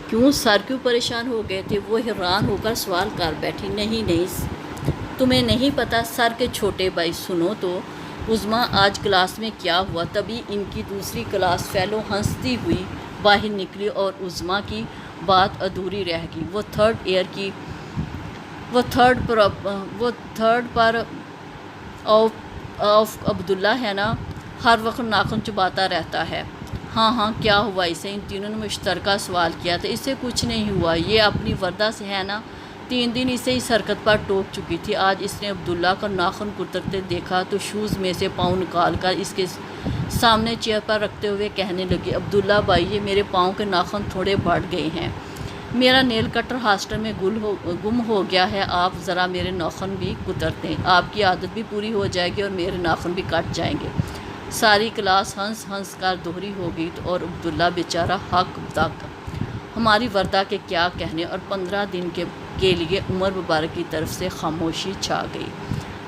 کیوں سر کیوں پریشان ہو گئے تھے؟ وہ حیران ہو کر سوال کر بیٹھی۔ نہیں تمہیں نہیں پتہ سر کے چھوٹے بھائی، سنو تو عظمیٰ آج کلاس میں کیا ہوا۔ تبھی ان کی دوسری کلاس فیلو ہنستی ہوئی باہر نکلی اور عظمیٰ کی بات ادھوری رہ گئی۔ وہ تھرڈ پر آف عبداللہ ہے نا، ہر وقت ناخن چباتا رہتا ہے۔ ہاں کیا ہوا اسے؟ ان تینوں نے مشترکہ سوال کیا تھا۔ اسے کچھ نہیں ہوا، یہ اپنی وردہ سے ہے نا، 3 دن اسے اس حرکت پر ٹوک چکی تھی۔ آج اس نے عبداللہ کا ناخن کترتے دیکھا تو شوز میں سے پاؤں نکال کر اس کے سامنے چیئر پر رکھتے ہوئے کہنے لگی، عبداللہ بھائی یہ میرے پاؤں کے ناخن تھوڑے بڑھ گئے ہیں، میرا نیل کٹر ہاسٹل میں گم ہو گیا ہے، آپ ذرا میرے ناخن بھی کتر دیں، آپ کی عادت بھی پوری ہو جائے گی اور میرے ناخن بھی کٹ جائیں گے۔ ساری کلاس ہنس کر دوہری ہو گئی اور عبداللہ بیچارہ حق تک ہماری وردہ کے کیا کہنے، اور 15 دن کے لیے عمر مبارک کی طرف سے خاموشی چھا گئی۔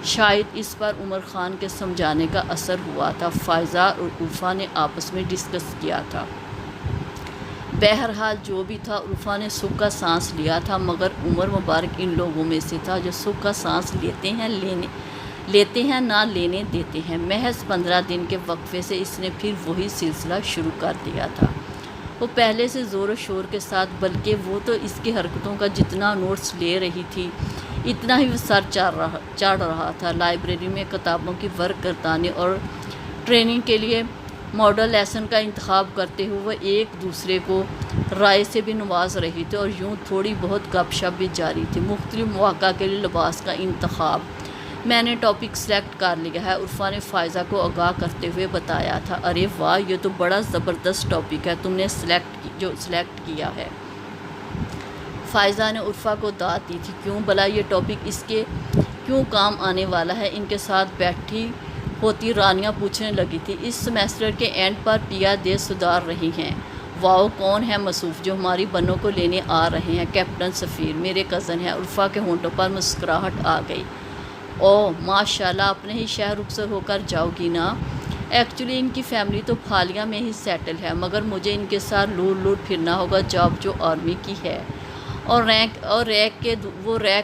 شاید اس پر عمر خان کے سمجھانے کا اثر ہوا تھا۔ فائزہ اور عرفا نے آپس میں ڈسکس کیا تھا۔ بہرحال جو بھی تھا، عرفا نے سکھ کا سانس لیا تھا، مگر عمر مبارک ان لوگوں میں سے تھا جو سکھ کا سانس لیتے ہیں نہ لینے دیتے ہیں۔ محض 15 دن کے وقفے سے اس نے پھر وہی سلسلہ شروع کر دیا تھا۔ وہ پہلے سے زور و شور کے ساتھ، بلکہ وہ تو اس کی حرکتوں کا جتنا نوٹس لے رہی تھی اتنا ہی وہ سر چڑھ رہا تھا۔ لائبریری میں کتابوں کی ورق گردانی اور ٹریننگ کے لیے ماڈل لیسن کا انتخاب کرتے ہوئے وہ ایک دوسرے کو رائے سے بھی نواز رہی تھی، اور یوں تھوڑی بہت گپ شپ بھی جاری تھی۔ مختلف مواقع کے لیے لباس کا انتخاب میں نے ٹاپک سلیکٹ کر لیا ہے، عرفا نے فائزہ کو آگاہ کرتے ہوئے بتایا تھا۔ ارے واہ، یہ تو بڑا زبردست ٹاپک ہے تم نے سلیکٹ کیا ہے۔ فائزہ نے عرفا کو داد دی تھی۔ کیوں بھلا یہ ٹاپک اس کے کیوں کام آنے والا ہے؟ ان کے ساتھ بیٹھی ہوتی رانیہ پوچھنے لگی تھی۔ اس سیمسٹر کے اینڈ پر پیا دے سدھار رہی ہیں۔ واؤ، کون ہے مصروف جو ہماری بنوں کو لینے آ رہے ہیں؟ کیپٹن سفیر، میرے کزن ہے۔ عرفا کے ہونٹوں پر مسکراہٹ آ گئی۔ اوہ ماشاءاللہ، اپنے ہی شہر رخصت ہو کر جاؤ گی نا؟ ایکچولی ان کی فیملی تو پھالیاں میں ہی سیٹل ہے، مگر مجھے ان کے ساتھ لوٹ پھرنا ہوگا، جاب جو آرمی کی ہے۔ اور ریک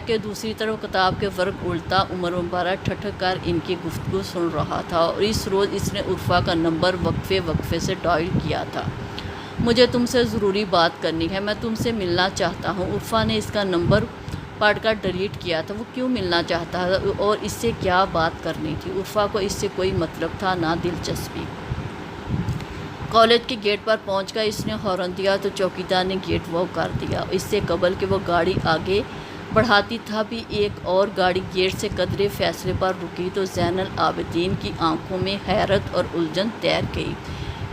کے دوسری طرف کتاب کے ورق الٹا عمر مبارک ٹھٹک کر ان کی گفتگو سن رہا تھا، اور اس روز اس نے عرفا کا نمبر وقفے سے ڈائل کیا تھا۔ مجھے تم سے ضروری بات کرنی ہے، میں تم سے ملنا چاہتا ہوں۔ عرفا نے اس کا نمبر پڑھ کر ڈیلیٹ کیا تھا۔ وہ کیوں ملنا چاہتا تھا اور اس سے کیا بات کرنی تھی؟ عرفا کو اس سے کوئی مطلب تھا، نہ دلچسپی۔ کالج کے گیٹ پر پہنچ کر اس نے ہارن دیا تو چوکیدار نے گیٹ واک کر دیا۔ اس سے قبل کہ وہ گاڑی آگے بڑھاتی تھا بھی ایک اور گاڑی گیٹ سے قدرے فاصلے پر رکی تو زین العابدین کی آنکھوں میں حیرت اور الجھن تیر گئی،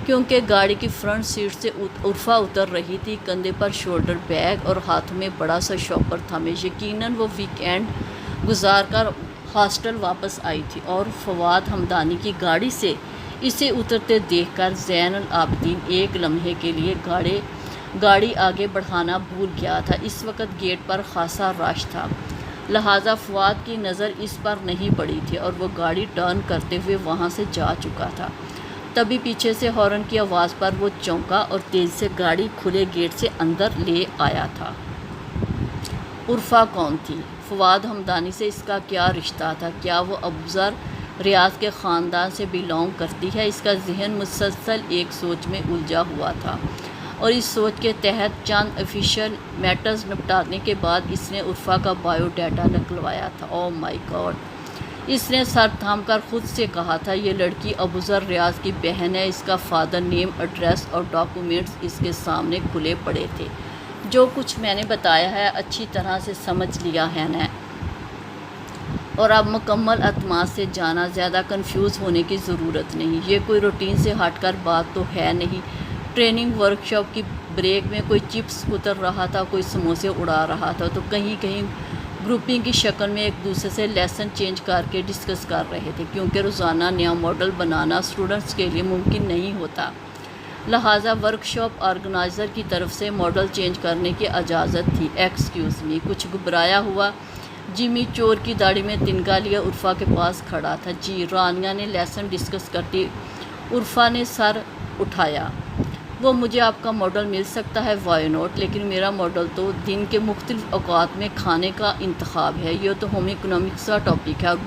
کیونکہ گاڑی کی فرنٹ سیٹ سے عرفا اتر رہی تھی، کندھے پر شولڈر بیگ اور ہاتھوں میں بڑا سا شاپر تھامے۔ یقیناً وہ ویک اینڈ گزار کر ہاسٹل واپس آئی تھی، اور فواد حمدانی کی گاڑی سے اسے اترتے دیکھ کر زین العابدین ایک لمحے کے لیے گاڑی آگے بڑھانا بھول گیا تھا۔ اس وقت گیٹ پر خاصا رش تھا، لہٰذا فواد کی نظر اس پر نہیں پڑی تھی، اور وہ گاڑی ٹرن کرتے ہوئے وہاں سے جا چکا تھا۔ تبھی پیچھے سے ہارن کی آواز پر وہ چونکا اور تیزی سے گاڑی کھلے گیٹ سے اندر لے آیا تھا۔ عرفا کون تھی؟ فواد حمدانی سے اس کا کیا رشتہ تھا؟ کیا وہ ابوذر ریاض کے خاندان سے بلانگ کرتی ہے؟ اس کا ذہن مسلسل ایک سوچ میں الجھا ہوا تھا۔ اور اس سوچ کے تحت چند آفیشیل میٹرز نپٹانے کے بعد اس نے عرفا کا بایو ڈیٹا نکلوایا تھا۔ او مائی گاڈ! اس نے سر تھام کر خود سے کہا تھا یہ لڑکی ابوذر ریاض کی بہن ہے۔ اس کا فادر نیم، ایڈریس اور ڈاکومنٹس اس کے سامنے کھلے پڑے تھے۔ جو کچھ میں نے بتایا ہے اچھی طرح سے سمجھ لیا ہے نا، اور اب مکمل اعتماد سے جانا، زیادہ کنفیوز ہونے کی ضرورت نہیں۔ یہ کوئی روٹین سے ہٹ کر بات تو ہے نہیں۔ ٹریننگ ورکشاپ کی بریک میں کوئی چپس کتر رہا تھا، کوئی سموسے اڑا رہا تھا، تو کہیں کہیں گروپنگ کی شکل میں ایک دوسرے سے لیسن چینج کر کے ڈسکس کر رہے تھے، کیونکہ روزانہ نیا ماڈل بنانا اسٹوڈنٹس کے لیے ممکن نہیں ہوتا، لہٰذا ورکشاپ آرگنائزر کی طرف سے ماڈل چینج کرنے کی اجازت تھی۔ ایکسکیوز می، کچھ گھبرایا ہوا جمی چور کی داڑھی میں تنکا لیے عرفا کے پاس کھڑا تھا۔ جی، رانیہ نے لیسن ڈسکس کرتی عرفا نے سر اٹھایا۔ وہ مجھے آپ کا ماڈل مل سکتا ہے، وائی ناٹ، لیکن میرا ماڈل تو دن کے مختلف اوقات میں کھانے کا انتخاب ہے۔ یہ تو ہوم اکنامکس کا ٹاپک ہے، اور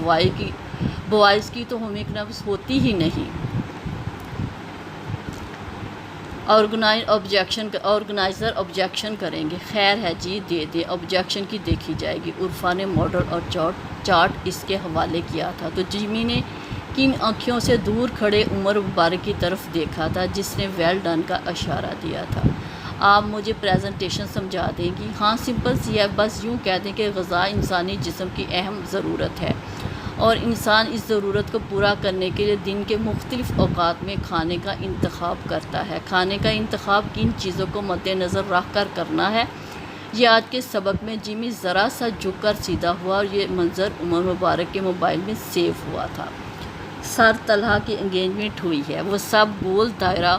بوائز کی تو ہوم اکنامکس ہوتی ہی نہیں۔ آرگنائزر آبجیکشن کریں گے۔ خیر ہے جی، دے دیں، آبجیکشن کی دیکھی جائے گی۔ عرفا نے ماڈل اور چارٹ اس کے حوالے کیا تھا تو جمی نے کن آنکھوں سے دور کھڑے عمر مبارک کی طرف دیکھا تھا، جس نے ویل ڈن کا اشارہ دیا تھا۔ آپ مجھے پریزنٹیشن سمجھا دیں گی؟ ہاں، سمپل سی ہے، بس یوں کہہ دیں کہ غذا انسانی جسم کی اہم ضرورت ہے، اور انسان اس ضرورت کو پورا کرنے کے لیے دن کے مختلف اوقات میں کھانے کا انتخاب کرتا ہے۔ کھانے کا انتخاب کن چیزوں کو مد نظر رکھ کر کرنا ہے، یہ آج کے سبق میں جمی ذرا سا جھک کر سیدھا ہوا، اور یہ منظر عمر مبارک کے موبائل میں سیو ہوا تھا۔ سر طلحہ کی انگیجمنٹ ہوئی ہے۔ وہ سب گول دائرہ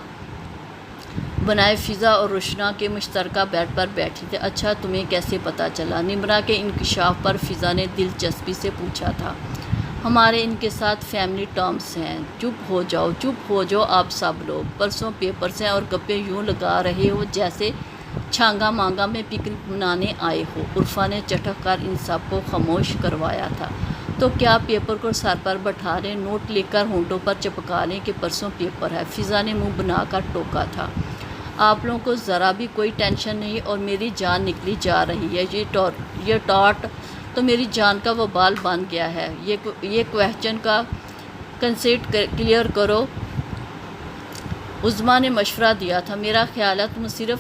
بنائے فضا اور روشنا کے مشترکہ بیڈ پر بیٹھی تھے۔ اچھا، تمہیں کیسے پتہ چلا؟ نمرا کے انکشاف پر فضا نے دلچسپی سے پوچھا تھا۔ ہمارے ان کے ساتھ فیملی ٹرمز ہیں۔ چپ ہو جاؤ آپ سب لوگ، پرسوں پیپرز ہیں اور گپے یوں لگا رہے ہو جیسے چھانگا مانگا میں پکنک منانے آئے ہو۔ عرفا نے چٹک کر ان سب کو خاموش کروایا تھا۔ تو کیا پیپر کو سر پر بٹھا لیں، نوٹ لکھ کر ہونٹوں پر چپکا لیں کہ پرسوں پیپر ہے؟ فضا نے منہ بنا کر ٹوکا تھا۔ آپ لوگوں کو ذرا بھی کوئی ٹینشن نہیں، اور میری جان نکلی جا رہی ہے۔ یہ ٹاٹ تو میری جان کا وبال بن گیا ہے۔ یہ کویسچن کا کنسیپٹ کلیئر کرو۔ عظمیٰ نے مشورہ دیا تھا۔ میرا خیال ہے تم صرف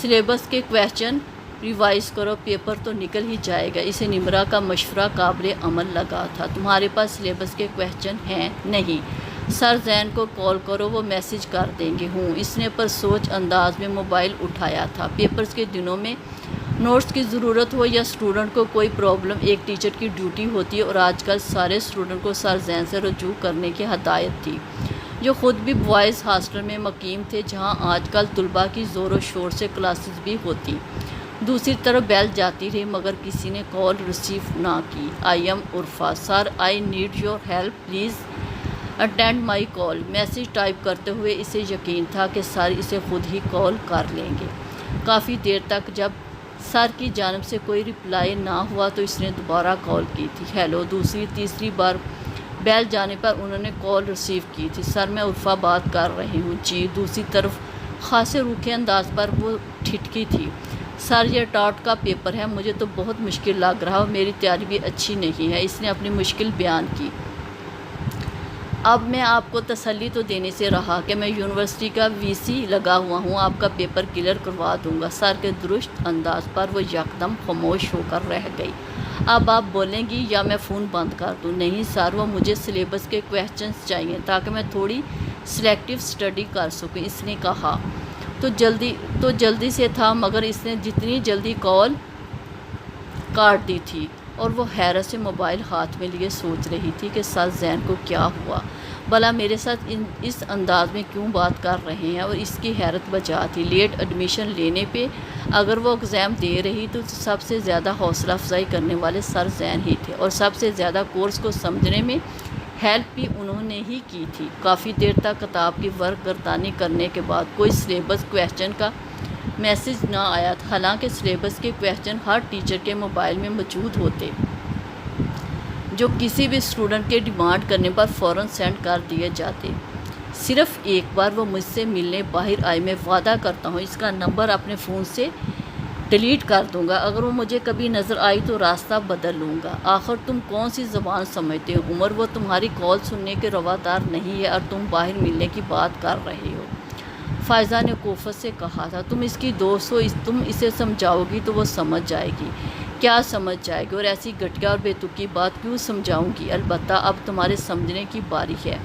سلیبس کے کویسچن ریوائز کرو، پیپر تو نکل ہی جائے گا۔ اسے نمرا کا مشورہ قابل عمل لگا تھا۔ تمہارے پاس سلیبس کے کویسچن ہیں؟ نہیں۔ سر زین کو کال کرو، وہ میسج کر دیں گے۔ ہوں۔ اس نے پرسوچ انداز میں موبائل اٹھایا تھا۔ پیپرز کے دنوں میں نوٹس کی ضرورت ہو یا اسٹوڈنٹ کو کوئی پرابلم، ایک ٹیچر کی ڈیوٹی ہوتی ہے، اور آج کل سارے اسٹوڈنٹ کو سر زین سے رجوع کرنے کی ہدایت تھی، جو خود بھی بوائز ہاسٹل میں مقیم تھے، جہاں آج کل طلباء کی زور و شور سے کلاسز بھی ہوتی۔ دوسری طرف بیل جاتی رہی، مگر کسی نے کال ریسیو نہ کی۔ I am Irfa sir, I need your help, please attend my call. Message type کرتے ہوئے اسے یقین تھا کہ سر اسے خود ہی کال کر لیں گے۔ کافی دیر تک جب سر کی جانب سے کوئی رپلائی نہ ہوا تو اس نے دوبارہ کال کی تھی۔ ہیلو۔ دوسری تیسری بار بیل جانے پر انہوں نے کال ریسیو کی تھی۔ سر، میں عرفا بات کر رہی ہوں۔ جی۔ دوسری طرف خاصے روکھے انداز پر وہ ٹھٹکی تھی۔ سر، یہ ٹاٹ کا پیپر ہے، مجھے تو بہت مشکل لگ رہا، اور میری تیاری بھی اچھی نہیں ہے۔ اس نے اپنی مشکل بیان کی۔ اب میں آپ کو تسلی تو دینے سے رہا کہ میں یونیورسٹی کا وی سی لگا ہوا ہوں، آپ کا پیپر کلیئر کروا دوں گا۔ سر کے درست انداز پر وہ یکدم خاموش ہو کر رہ گئی۔ اب آپ بولیں گی یا میں فون بند کر دوں؟ نہیں سر، وہ مجھے سلیبس کے کویسچنز چاہیے تاکہ میں تھوڑی سلیکٹیو اسٹڈی کر سکوں، اس نے کہا۔ تو جلدی سے تھا، مگر اس نے جتنی جلدی کال کاٹ دی تھی، اور وہ حیرت سے موبائل ہاتھ میں لیے سوچ رہی تھی کہ سر زین کو کیا ہوا، بھلا میرے ساتھ اس انداز میں کیوں بات کر رہے ہیں، اور اس کی حیرت بجا تھی۔ لیٹ ایڈمیشن لینے پہ اگر وہ ایگزام دے رہی تو سب سے زیادہ حوصلہ افزائی کرنے والے سر زین ہی تھے، اور سب سے زیادہ کورس کو سمجھنے میں ہیلپ بھی انہوں نے ہی کی تھی۔ کافی دیر تک کتاب کی ورق گردانی کرنے کے بعد کوئی سلیبس کویسچن کا میسج نہ آیا تھا، حالانکہ سلیبس کے کویسچن ہر ٹیچر کے موبائل میں موجود ہوتے، جو کسی بھی اسٹوڈنٹ کے ڈیمانڈ کرنے پر فوراً سینڈ کر دیے جاتے۔ صرف ایک بار وہ مجھ سے ملنے باہر آئے، میں وعدہ کرتا ہوں اس کا نمبر اپنے فون سے ڈیلیٹ کر دوں گا۔ اگر وہ مجھے کبھی نظر آئی تو راستہ بدل لوں گا۔ آخر تم کون سی زبان سمجھتے ہو عمر؟ وہ تمہاری کال سننے کے روادار نہیں ہے اور تم باہر ملنے کی بات کر رہے ہو۔ فائزہ نے کوفت سے کہا تھا، تم اس کی دوست ہو، تم اسے سمجھاؤ گی تو وہ سمجھ جائے گی۔ کیا سمجھ جائے گی؟ اور ایسی گھٹیا اور بے تکی بات کیوں سمجھاؤں گی؟ البتہ اب تمہارے سمجھنے کی باری ہے۔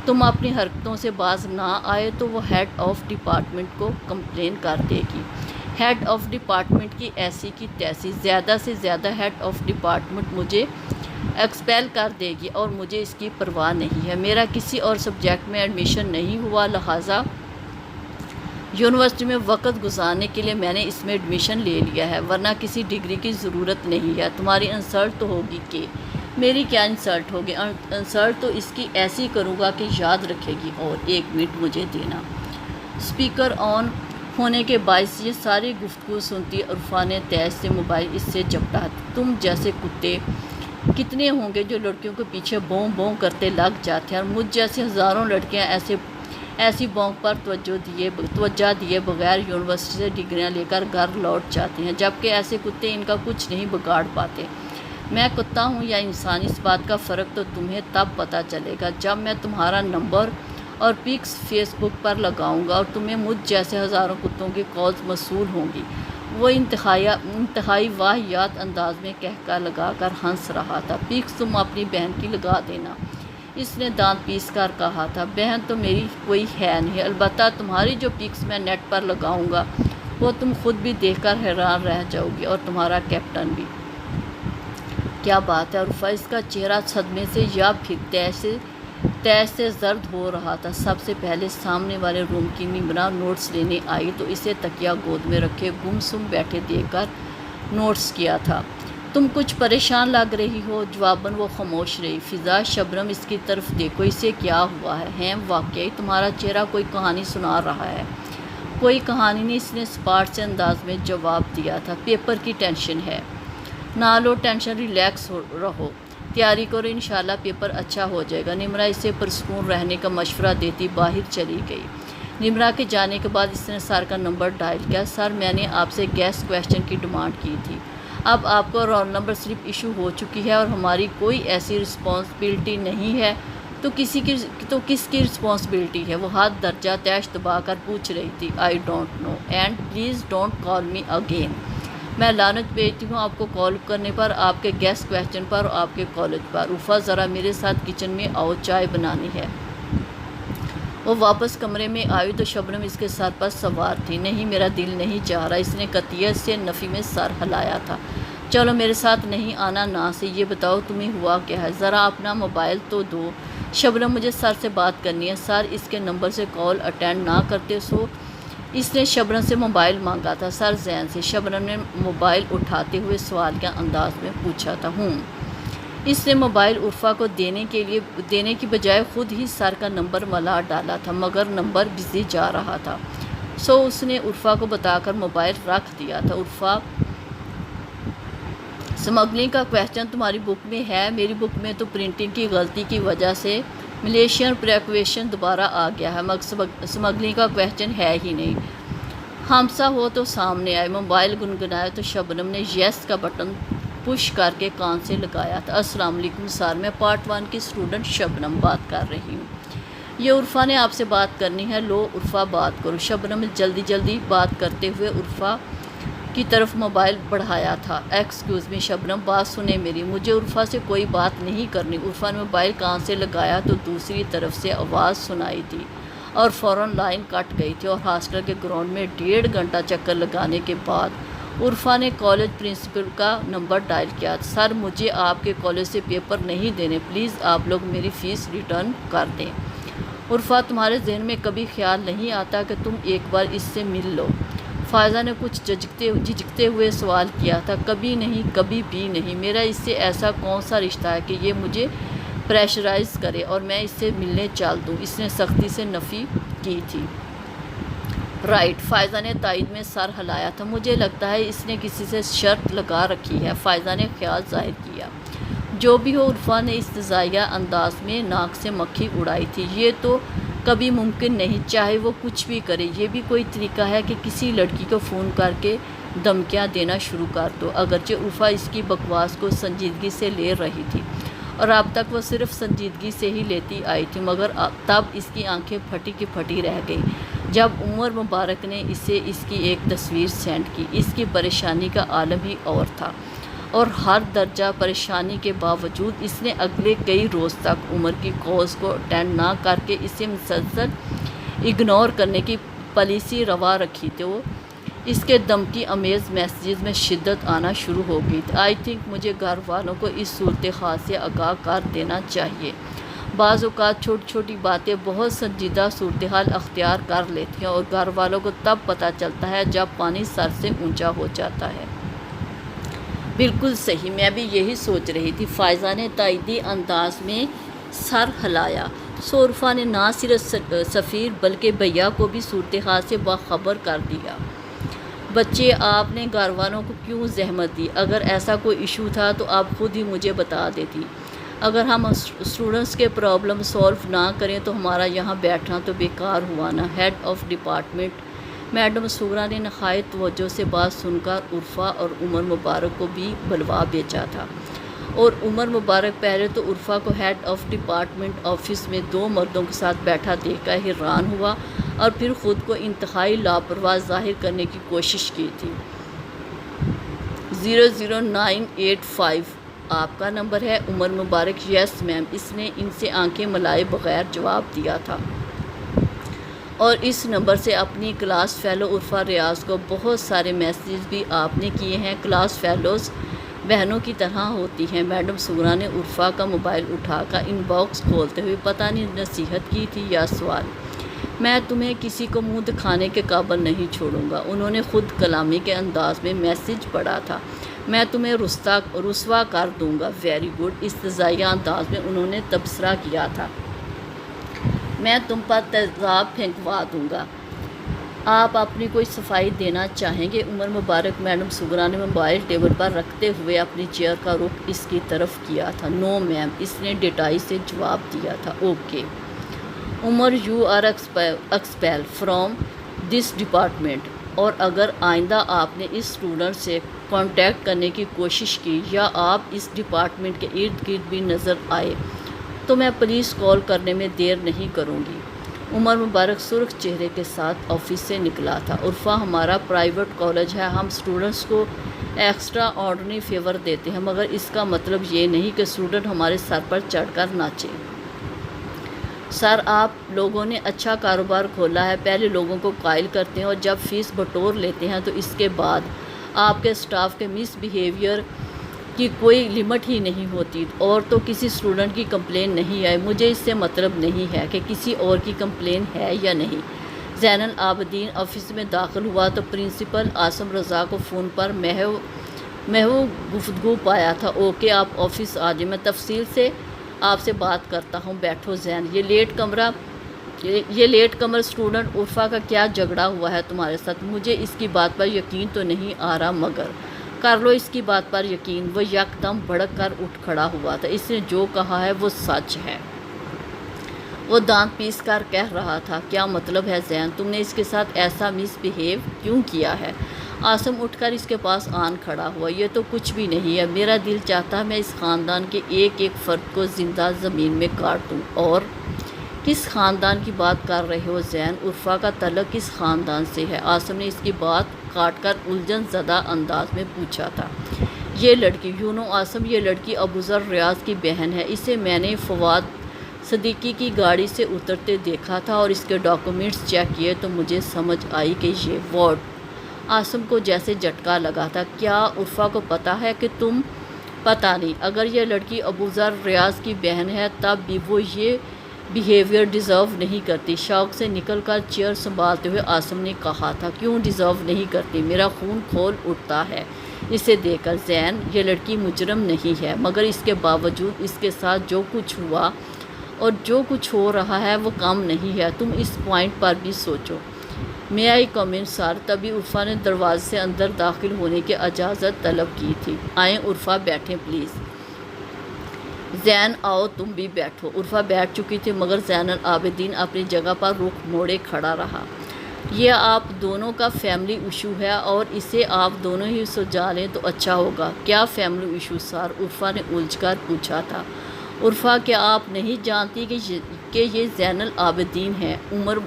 تم اپنی حرکتوں سے باز نہ آئے تو وہ ہیڈ آف ڈپارٹمنٹ کو کمپلین کر دے گی۔ ہیڈ آف ڈپارٹمنٹ کی ایسی کی تیسی، زیادہ سے زیادہ ہیڈ آف ڈپارٹمنٹ مجھے ایکسپیل کر دے گی اور مجھے اس کی پرواہ نہیں ہے۔ میرا کسی اور سبجیکٹ میں ایڈمیشن نہیں ہوا، لہٰذا یونیورسٹی میں وقت گزارنے کے لیے میں نے اس میں ایڈمیشن لے لیا ہے، ورنہ کسی ڈگری کی ضرورت نہیں ہے۔ تمہاری انسلٹ تو ہوگی کہ میری کیا انسلٹ ہوگی؟ انسلٹ تو اس کی ایسی کروں گا کہ یاد رکھے گی۔ اور 1 منٹ مجھے دینا۔ اسپیکر آن ہونے کے باعث یہ ساری گفتگو سنتی عرفا نے تیز سے موبائل اس سے جھپٹا۔ تم جیسے کتے کتنے ہوں گے جو لڑکیوں کے پیچھے بوں بوں کرتے لگ جاتے ہیں، اور مجھ جیسے ہزاروں لڑکیاں ایسی بونک پر توجہ دیے بغیر یونیورسٹی سے ڈگریاں لے کر گھر لوٹ جاتے ہیں، جبکہ ایسے کتے ان کا کچھ نہیں بگاڑ پاتے۔ میں کتا ہوں یا انسان، اس بات کا فرق تو تمہیں تب پتہ چلے گا جب میں تمہارا نمبر اور پکس فیس بک پر لگاؤں گا اور تمہیں مجھ جیسے ہزاروں کتوں کی کالز موصول ہوں گی۔ وہ انتہائی واہیات انداز میں کہکا لگا کر ہنس رہا تھا۔ پکس تم اپنی بہن کی لگا دینا، اس نے دانت پیس کر کہا تھا۔ بہن تو میری کوئی ہے نہیں، البتہ تمہاری جو پکس میں نیٹ پر لگاؤں گا وہ تم خود بھی دیکھ کر حیران رہ جاؤ گی، اور تمہارا کیپٹن بھی۔ کیا بات ہے عرفا؟ اس کا چہرہ صدمے سے یا پھر تیز سے زرد ہو رہا تھا۔ سب سے پہلے سامنے والے روم کی نمرہ نوٹس لینے آئی تو اسے تکیہ گود میں رکھے گم سم بیٹھے دیکھ کر نوٹس کیا تھا۔ تم کچھ پریشان لگ رہی ہو؟ جواباً وہ خاموش رہی۔ فضا، شبنم اس کی طرف دیکھو، اسے کیا ہوا ہے؟ واقعی تمہارا چہرہ کوئی کہانی سنا رہا ہے۔ کوئی کہانی نہیں، اس نے سپاٹ سے انداز میں جواب دیا تھا۔ پیپر کی ٹینشن ہے۔ نہ لو ٹینشن، ریلیکس رہو، تیاری کرو، انشاءاللہ پیپر اچھا ہو جائے گا۔ نمرہ اسے پرسکون رہنے کا مشورہ دیتی باہر چلی گئی۔ نمرہ کے جانے کے بعد اس نے سر کا نمبر ڈائل کیا۔ سر، میں نے آپ سے گیسٹ کویسچن کی ڈیمانڈ کی تھی۔ اب آپ کو رول نمبر سلپ ایشو ہو چکی ہے اور ہماری کوئی ایسی رسپانسبلٹی نہیں ہے تو کس کی رسپانسبلٹی ہے؟ وہ ہاتھ درجہ تیش دبا کر پوچھ رہی تھی۔ I don't know and please don't call me again. میں لعنت بھیجتی ہوں آپ کو کال کرنے پر، آپ کے گیسٹ کویسچن پر اور آپ کے کالج پر۔ عرفا، ذرا میرے ساتھ کچن میں آؤ، چائے بنانی ہے۔ وہ واپس کمرے میں آئی تو شبنم اس کے سر پر سوار تھی۔ نہیں، میرا دل نہیں چاہ رہا، اس نے قطعیت سے نفی میں سر ہلایا تھا۔ چلو میرے ساتھ نہیں آنا نا سے، یہ بتاؤ تمہیں ہوا کیا ہے؟ ذرا اپنا موبائل تو دو شبنم، مجھے سر سے بات کرنی ہے۔ سر اس کے نمبر سے کال اٹینڈ نہ کرتے سو اس نے شبنم سے موبائل مانگا تھا۔ سر زین سے، شبنم نے موبائل اٹھاتے ہوئے سوالیہ انداز میں پوچھا تھا۔ اس نے موبائل عرفا کو دینے کی بجائے خود ہی سر کا نمبر ملا ڈالا تھا، مگر نمبر بزی جا رہا تھا، سو اس نے عرفا کو بتا کر موبائل رکھ دیا تھا۔ عرفا، سمگلنگ کا کویسچن تمہاری بک میں ہے؟ میری بک میں تو پرنٹنگ کی غلطی کی وجہ سے ملیشین پریکویشن دوبارہ آ گیا ہے، مگر سمگلنگ کا کویسچن ہے ہی نہیں۔ ہمسا ہو تو سامنے آئے۔ موبائل گنگنایا تو شبنم نے یس کا بٹن پش کر کے کان سے لگایا تھا۔ السلام علیکم سر، میں پارٹ 1 کی اسٹوڈنٹ شبنم بات کر رہی ہوں۔ یہ عرفا نے آپ سے بات کرنی ہے۔ لو عرفا بات کرو۔ شبنم نے جلدی بات کرتے ہوئے عرفا کی طرف موبائل بڑھایا تھا۔ ایکسکیوز می شبنم، بات سنیں میری، مجھے عرفا سے کوئی بات نہیں کرنی۔ عرفا نے موبائل کان سے لگایا تو دوسری طرف سے آواز سنائی دی اور فوراً لائن کٹ گئی تھی، اور ہاسٹل کے گراؤنڈ میں 1.5 گھنٹہ چکر لگانے کے بعد عرفا نے کالج پرنسپل کا نمبر ڈائل کیا۔ سر، مجھے آپ کے کالج سے پیپر نہیں دینے، پلیز آپ لوگ میری فیس ریٹرن کر دیں۔ عرفا، تمہارے ذہن میں کبھی خیال نہیں آتا کہ تم ایک بار اس سے مل لو؟ فائزہ نے کچھ جھجکتے ہوئے سوال کیا تھا۔ کبھی نہیں، کبھی بھی نہیں۔ میرا اس سے ایسا کون سا رشتہ ہے کہ یہ مجھے پریشرائز کرے اور میں اس سے ملنے چل دوں؟ اس نے سختی سے نفی کی تھی۔ رائٹ، فائزہ نے تائید میں سر ہلایا تھا۔ مجھے لگتا ہے اس نے کسی سے شرط لگا رکھی ہے، فائزہ نے خیال ظاہر کیا۔ جو بھی ہو، عرفا نے استزائیہ انداز میں ناک سے مکھی اڑائی تھی۔ یہ تو کبھی ممکن نہیں، چاہے وہ کچھ بھی کرے۔ یہ بھی کوئی طریقہ ہے کہ کسی لڑکی کو فون کر کے دھمکیاں دینا شروع کر دو؟ اگرچہ عرفا اس کی بکواس کو سنجیدگی سے لے رہی تھی اور اب تک وہ صرف سنجیدگی سے ہی لیتی آئی تھی، مگر تب اس کی آنکھیں پھٹی کی پھٹی رہ گئی جب عمر مبارک نے اسے اس کی ایک تصویر سینڈ کی۔ اس کی پریشانی کا عالم ہی اور تھا، اور ہر درجہ پریشانی کے باوجود اس نے اگلے کئی روز تک عمر کی کالز کو اٹینڈ نہ کر کے اسے مسلسل اگنور کرنے کی پالیسی روا رکھی تو اس کے دھمکی امیز میسیجز میں شدت آنا شروع ہو گئی تھی۔ آئی تھنک مجھے گھر والوں کو اس صورتحال سے آگاہ کر دینا چاہیے۔ بعض اوقات چھوٹی چھوٹی باتیں بہت سنجیدہ صورتحال اختیار کر لیتی ہیں اور گھر والوں کو تب پتہ چلتا ہے جب پانی سر سے اونچا ہو جاتا ہے۔ بالکل صحیح، میں بھی یہی سوچ رہی تھی، فائزہ نے تائیدی انداز میں سر ہلایا۔ عرفا نے نہ صرف سفیر بلکہ بھیا کو بھی صورتحال سے باخبر کر دیا۔ بچے، آپ نے گھر والوں کو کیوں زحمت دی؟ اگر ایسا کوئی ایشو تھا تو آپ خود ہی مجھے بتا دیتی۔ اگر ہم اسٹوڈنٹس کے پرابلم سالو نہ کریں تو ہمارا یہاں بیٹھنا تو بیکار ہوا نا۔ Head of department madam Sughra نے نہایت توجہ سے بات سن کر عرفا اور عمر مبارک کو بھی بلوا بھیجا تھا، اور عمر مبارک پہلے تو عرفا کو ہیڈ آف ڈپارٹمنٹ آفس میں دو مردوں کے ساتھ بیٹھا دیکھ کر حیران ہوا اور پھر خود کو انتہائی لاپرواہ ظاہر کرنے کی کوشش کی تھی۔ 00985 آپ کا نمبر ہے؟ عمر مبارک: یس میم۔ اس نے ان سے آنکھیں ملائے بغیر جواب دیا تھا، اور اس نمبر سے اپنی کلاس فیلو عرفا ریاض کو بہت سارے میسیجز بھی آپ نے کیے ہیں۔ کلاس فیلوز بہنوں کی طرح ہوتی ہیں۔ میڈم سغرا نے عرفا کا موبائل اٹھا کر ان باکس کھولتے ہوئے پتہ نہیں نصیحت کی تھی یا سوال۔ میں تمہیں کسی کو منہ دکھانے کے قابل نہیں چھوڑوں گا۔ انہوں نے خود کلامی کے انداز میں میسیج پڑھا تھا۔ میں تمہیں رسوا کر دوں گا۔ ویری گڈ، استہزائیہ انداز میں انہوں نے تبصرہ کیا تھا۔ میں تم پر تیزاب پھینکوا دوں گا۔ آپ اپنی کوئی صفائی دینا چاہیں گے؟ عمر مبارک: میڈم سغرا نے موبائل ٹیبل پر رکھتے ہوئے اپنی چیئر کا رخ اس کی طرف کیا تھا۔ نو میم، اس نے ڈٹائی سے جواب دیا تھا۔ Okay Umar, you are expel from this department, اور اگر آئندہ آپ نے اس اسٹوڈنٹ سے کانٹیکٹ کرنے کی کوشش کی یا آپ اس ڈپارٹمنٹ کے ارد گرد بھی نظر آئے تو میں پولیس کال کرنے میں دیر نہیں کروں گی۔ عمر مبارک سرخ چہرے کے ساتھ آفس سے نکلا تھا۔ عرفا، ہمارا پرائیویٹ کالج ہے، ہم اسٹوڈنٹس کو ایکسٹرا آرڈنری فیور دیتے ہیں، مگر اس کا مطلب یہ نہیں کہ اسٹوڈنٹ ہمارے سر پر چڑھ کر ناچے۔ سر، آپ لوگوں نے اچھا کاروبار کھولا ہے، پہلے لوگوں کو قائل کرتے ہیں اور جب فیس بٹور لیتے ہیں تو اس کے بعد آپ کے اسٹاف کے مس بیہیویئر کی کوئی لمٹ ہی نہیں ہوتی، اور تو کسی اسٹوڈنٹ کی کمپلین نہیں آئی۔ مجھے اس سے مطلب نہیں ہے کہ کسی اور کی کمپلین ہے یا نہیں۔ زین العابدین آفس میں داخل ہوا تو پرنسپل عاصم رضا کو فون پر محو گفتگو پایا تھا۔ اوکے، آپ آفس آ جائیں، میں تفصیل سے آپ سے بات کرتا ہوں، بیٹھو۔ زین: یہ لیٹ کمر اسٹوڈنٹ عرفا کا کیا جھگڑا ہوا ہے تمہارے ساتھ؟ مجھے اس کی بات پر یقین تو نہیں آ رہا، مگر کر لو اس کی بات پر یقین۔ وہ یکدم بھڑک کر اٹھ کھڑا ہوا تھا۔ اس نے جو کہا ہے وہ سچ ہے، وہ دانت پیس کر کہہ رہا تھا۔ کیا مطلب ہے زین؟ تم نے اس کے ساتھ ایسا مس بیہیو کیوں کیا ہے؟ عاصم اٹھ کر اس کے پاس آن کھڑا ہوا۔ یہ تو کچھ بھی نہیں ہے، میرا دل چاہتا ہے میں اس خاندان کے ایک ایک فرد کو زندہ زمین میں کاٹ دوں۔ اور کس خاندان کی بات کر رہے ہو زین؟ عرفا کا تعلق کس خاندان سے ہے؟ عاصم نے اس کی بات کاٹ کر الجھن زدہ انداز میں پوچھا تھا۔ یہ لڑکی، عاصم، یہ لڑکی ابوذر ریاض کی بہن ہے۔ اسے میں نے فواد صدیقی کی گاڑی سے اترتے دیکھا تھا اور اس کے ڈاکومنٹس چیک کیے تو مجھے سمجھ آئی کہ یہ عاصم کو جیسے جھٹکا لگا تھا۔ کیا عرفا کو پتہ ہے کہ تم؟ پتہ نہیں۔ اگر یہ لڑکی ابوذر ریاض کی بہن ہے تب بھی وہ یہ بیہیویئر ڈیزرو نہیں کرتی۔ شوق سے نکل کر چیئر سنبھالتے ہوئے عاصم نے کہا تھا۔ کیوں ڈیزرو نہیں کرتی؟ میرا خون کھول اٹھتا ہے اسے دیکھ کر۔ زین: یہ لڑکی مجرم نہیں ہے، مگر اس کے باوجود اس کے ساتھ جو کچھ ہوا اور جو کچھ ہو رہا ہے وہ کم نہیں ہے۔ تم اس پوائنٹ پر بھی سوچو۔ میں آئی کم ان سر؟ تبھی عرفا نے دروازے سے اندر داخل ہونے کی اجازت طلب کی تھی۔ آئیں عرفا، بیٹھیں پلیز۔ زین آؤ تم بھی بیٹھو۔ عرفہ بیٹھ چکی تھی مگر زین العابدین اپنی جگہ پر رخ موڑے کھڑا رہا۔ یہ آپ دونوں کا فیملی ایشو ہے اور اسے آپ دونوں ہی سلجھا لیں تو اچھا ہوگا۔ کیا فیملی ایشو سر؟ عرفہ نے الجھ کر پوچھا تھا۔ عرفہ کیا آپ نہیں جانتی کہ یہ زین العابدین ہیں، عمر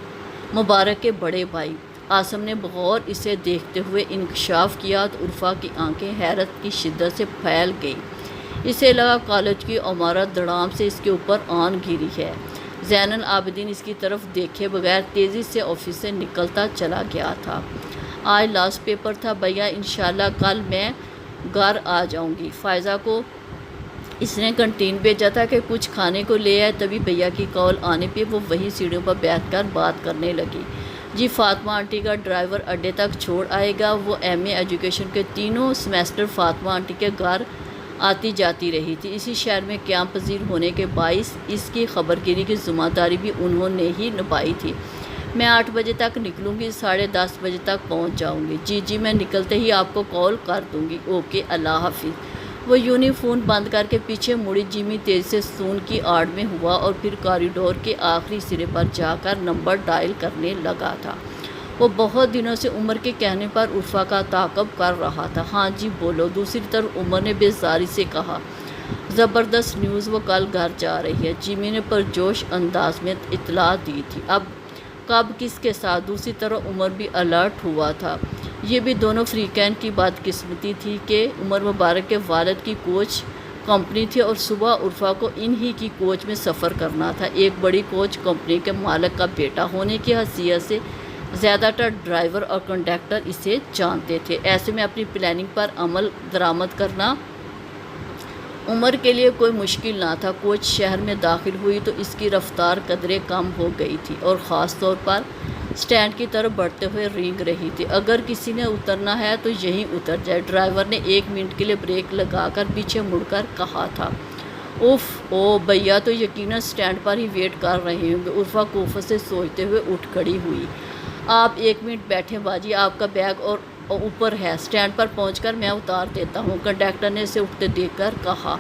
مبارک کے بڑے بھائی؟ عاصم نے بغور اسے دیکھتے ہوئے انکشاف کیا تو عرفہ کی آنکھیں حیرت کی شدت سے پھیل گئیں۔ اسے لگا کالج کی عمارت دڑام سے اس کے اوپر آن گری ہے۔ زین العابدین اس کی طرف دیکھے بغیر تیزی سے آفس سے نکلتا چلا گیا تھا۔ آج لاسٹ پیپر تھا بھیا، انشاءاللہ کل میں گھر آ جاؤں گی۔ فائزہ کو اس نے کنٹین بھیجا تھا کہ کچھ کھانے کو لے آئے، تبھی بھیا کی کال آنے پہ وہ وہیں سیڑھیوں پر بیٹھ کر بات کرنے لگی۔ جی فاطمہ آنٹی کا ڈرائیور اڈے تک چھوڑ آئے گا۔ وہ ایم اے ایجوکیشن کے تینوں سیمیسٹر فاطمہ آنٹی کے گھر آتی جاتی رہی تھی۔ اسی شہر میں قیام پذیر ہونے کے باعث اس کی خبرگیری کی ذمہ داری بھی انہوں نے ہی نبھائی تھی۔ میں 8 بجے تک نکلوں گی، 10:30 بجے تک پہنچ جاؤں گی۔ جی میں نکلتے ہی آپ کو کال کر دوں گی۔ اوکے، اللہ حافظ۔ وہ یونی فون بند کر کے پیچھے مڑی۔ جیمی تیز سے ستون کی آڑ میں ہوا اور پھر کوریڈور کے آخری سرے پر جا کر نمبر ڈائل کرنے لگا تھا۔ وہ بہت دنوں سے عمر کے کہنے پر عرفہ کا تعاقب کر رہا تھا۔ ہاں جی بولو۔ دوسری طرف عمر نے بیزاری سے کہا، زبردست نیوز، وہ کل گھر جا رہی ہے۔ جیمی نے پرجوش انداز میں اطلاع دی تھی۔ اب کب، کس کے ساتھ؟ دوسری طرف عمر بھی الرٹ ہوا تھا۔ یہ بھی دونوں فریقین کی بدقسمتی تھی کہ عمر مبارک کے والد کی کوچ کمپنی تھی اور صبح عرفہ کو انہی کی کوچ میں سفر کرنا تھا۔ ایک بڑی کوچ کمپنی کے مالک کا بیٹا ہونے کی حیثیت سے زیادہ تر ڈرائیور اور کنڈکٹر اسے جانتے تھے۔ ایسے میں اپنی پلاننگ پر عمل درآمد کرنا عمر کے لیے کوئی مشکل نہ تھا۔ کوچ شہر میں داخل ہوئی تو اس کی رفتار قدرے کم ہو گئی تھی اور خاص طور پر سٹینڈ کی طرف بڑھتے ہوئے رینگ رہی تھی۔ اگر کسی نے اترنا ہے تو یہیں اتر جائے۔ ڈرائیور نے 1 منٹ کے لیے بریک لگا کر پیچھے مڑ کر کہا تھا۔ اوف او، بھیا تو یقیناً سٹینڈ پر ہی ویٹ کر رہے ہوں گے۔ عرفہ کوفت سے سوچتے ہوئے اٹھ کھڑی ہوئی۔ آپ 1 منٹ بیٹھیں باجی، آپ کا بیگ اور اوپر ہے، سٹینڈ پر پہنچ کر میں اتار دیتا ہوں، کنڈکٹر نے اسے اٹھتے دیکھ کر کہا۔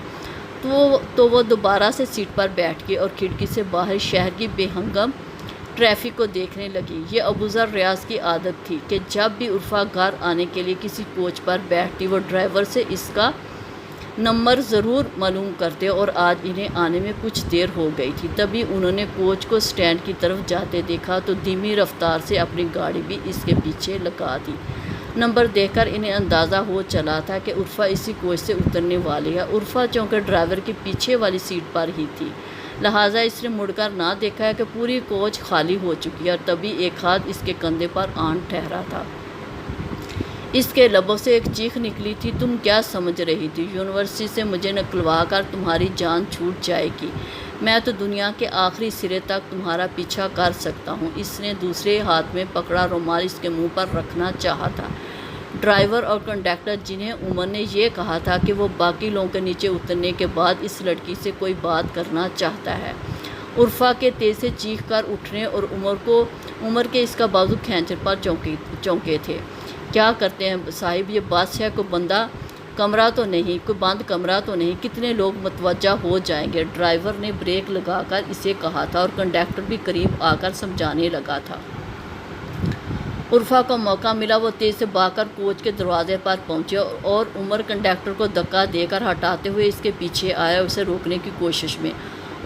تو وہ دوبارہ سے سیٹ پر بیٹھ گئی اور کھڑکی سے باہر شہر کی بے ہنگم ٹریفک کو دیکھنے لگی۔ یہ ابوذر ریاض کی عادت تھی کہ جب بھی عرفہ گھر آنے کے لیے کسی کوچ پر بیٹھتی وہ ڈرائیور سے اس کا نمبر ضرور معلوم کرتے اور آج انہیں آنے میں کچھ دیر ہو گئی تھی۔ تبھی انہوں نے کوچ کو سٹینڈ کی طرف جاتے دیکھا تو دھیمی رفتار سے اپنی گاڑی بھی اس کے پیچھے لگا دی۔ نمبر دیکھ کر انہیں اندازہ ہو چلا تھا کہ عرفہ اسی کوچ سے اترنے والی ہے۔ عرفہ چونکہ ڈرائیور کی پیچھے والی سیٹ پر ہی تھی، لہٰذا اس نے مڑ کر نہ دیکھا ہے کہ پوری کوچ خالی ہو چکی ہے اور تبھی ایک ہاتھ اس کے کندھے پر آن ٹھہرا تھا۔ اس کے لبوں سے ایک چیخ نکلی تھی، تم کیا سمجھ رہی تھی یونیورسٹی سے مجھے نکلوا کر تمہاری جان چھوٹ جائے گی؟ میں تو دنیا کے آخری سرے تک تمہارا پیچھا کر سکتا ہوں۔ اس نے دوسرے ہاتھ میں پکڑا رومال اس کے منہ پر رکھنا چاہا تھا۔ ڈرائیور اور کنڈکٹر جنہیں عمر نے یہ کہا تھا کہ وہ باقی لوگوں کے نیچے اترنے کے بعد اس لڑکی سے کوئی بات کرنا چاہتا ہے، عرفہ کے تیز سے چیخ کر اٹھنے اور عمر کے اس کا بازو کھینچنے پر چونکے تھے۔ کیا کرتے ہیں صاحب، یہ بس ہے، کوئی بند کمرہ تو نہیں، کتنے لوگ متوجہ ہو جائیں گے؟ ڈرائیور نے بریک لگا کر اسے کہا تھا اور کنڈکٹر بھی قریب آ کر سمجھانے لگا تھا۔ عرفہ کو موقع ملا، وہ تیز سے بھاگ کر کوچ کے دروازے پر پہنچے اور عمر کنڈکٹر کو دھکا دے کر ہٹاتے ہوئے اس کے پیچھے آیا اسے روکنے کی کوشش میں۔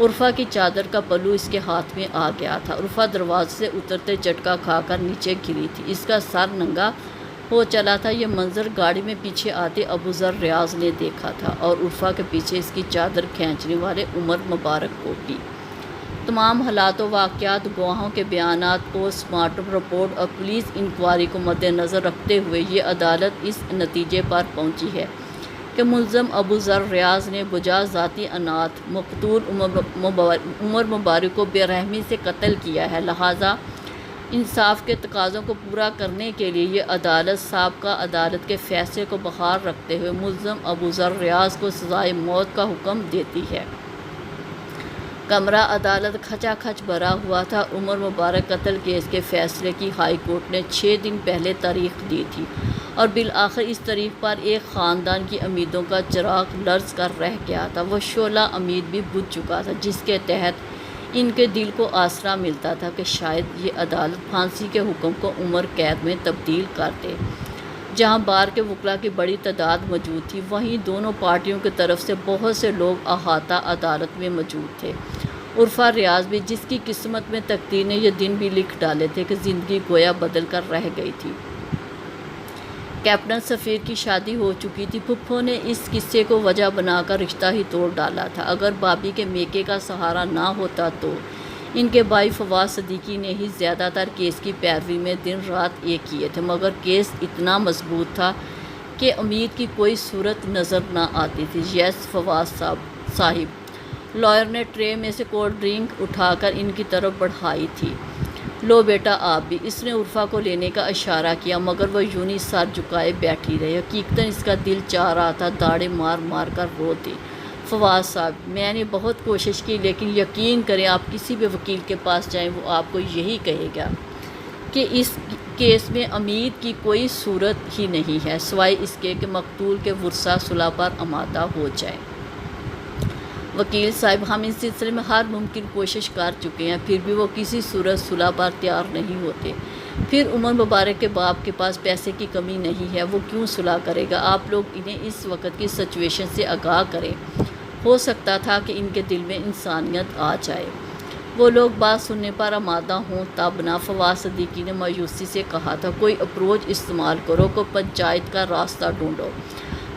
عرفہ کی چادر کا پلو اس کے ہاتھ میں آ گیا تھا۔ عرفہ دروازے سے اترتے جھٹکا کھا کر نیچے گری تھی، اس کا سر ننگا ہو چلا تھا۔ یہ منظر گاڑی میں پیچھے آتے ابوذر ریاض نے دیکھا تھا اور عرفہ کے پیچھے اس کی چادر کھینچنے والے عمر مبارک کو بھی۔ تمام حالات و واقعات، گواہوں کے بیانات، پوسٹ مارٹم رپورٹ اور پولیس انکوائری کو مد نظر رکھتے ہوئے یہ عدالت اس نتیجے پر پہنچی ہے کہ ملزم ابوذر ریاض نے بجا ذاتی عناد مقتول عمر مبارک کو بے رحمی سے قتل کیا ہے، لہٰذا انصاف کے تقاضوں کو پورا کرنے کے لیے یہ عدالت سابقہ عدالت کے فیصلے کو بحال رکھتے ہوئے ملزم ابوذر ریاض کو سزائے موت کا حکم دیتی ہے۔ کمرہ عدالت کھچا کھچ بھرا ہوا تھا۔ عمر مبارک قتل کیس کے فیصلے کی ہائی کورٹ نے 6 دن پہلے تاریخ دی تھی اور بالآخر اس تاریخ پر ایک خاندان کی امیدوں کا چراغ لرز کر رہ گیا تھا۔ وہ شعلہ امید بھی بجھ چکا تھا جس کے تحت ان کے دل کو آسرا ملتا تھا کہ شاید یہ عدالت پھانسی کے حکم کو عمر قید میں تبدیل کر دے۔ جہاں بار کے وکلاء کی بڑی تعداد موجود تھی، وہیں دونوں پارٹیوں کی طرف سے بہت سے لوگ احاطہ عدالت میں موجود تھے۔ عرفہ ریاض بھی، جس کی قسمت میں تقدیر نے یہ دن بھی لکھ ڈالے تھے کہ زندگی گویا بدل کر رہ گئی تھی۔ کیپٹن سفیر کی شادی ہو چکی تھی۔ پھپھو نے اس قصے کو وجہ بنا کر رشتہ ہی توڑ ڈالا تھا۔ اگر بابی کے میکے کا سہارا نہ ہوتا تو ان کے بھائی فواد صدیقی نے ہی زیادہ تر کیس کی پیروی میں دن رات ایک کیے تھے، مگر کیس اتنا مضبوط تھا کہ امید کی کوئی صورت نظر نہ آتی تھی۔ یس فواد صاحب، لائر نے ٹرے میں سے کولڈ ڈرنک اٹھا کر ان کی طرف بڑھائی تھی۔ لو بیٹا آپ بھی، اس نے عرفہ کو لینے کا اشارہ کیا، مگر وہ یوں ہی سر جھکائے بیٹھی رہی۔ حقیقتاً اس کا دل چاہ رہا تھا داڑھیں مار مار کر رو دے۔ فواد صاحب، میں نے بہت کوشش کی، لیکن یقین کریں آپ کسی بھی وکیل کے پاس جائیں وہ آپ کو یہی کہے گا کہ اس کیس میں امید کی کوئی صورت ہی نہیں ہے، سوائے اس کے کہ مقتول کے ورثاء صلح پر آمادہ ہو جائیں۔ وکیل صاحب، ہم اس سلسلے میں ہر ممکن کوشش کر چکے ہیں، پھر بھی وہ کسی صورت صلح پر تیار نہیں ہوتے۔ پھر عمر مبارک کے باپ کے پاس پیسے کی کمی نہیں ہے، وہ کیوں صلح کرے گا؟ آپ لوگ انہیں اس وقت کی سچویشن سے آگاہ کریں، ہو سکتا تھا کہ ان کے دل میں انسانیت آ جائے، وہ لوگ بات سننے پر آمادہ ہوں تب نہ۔ فواد صدیقی نے مایوسی سے کہا تھا، کوئی اپروچ استعمال کرو، کوئی پنچایت کا راستہ ڈھونڈو۔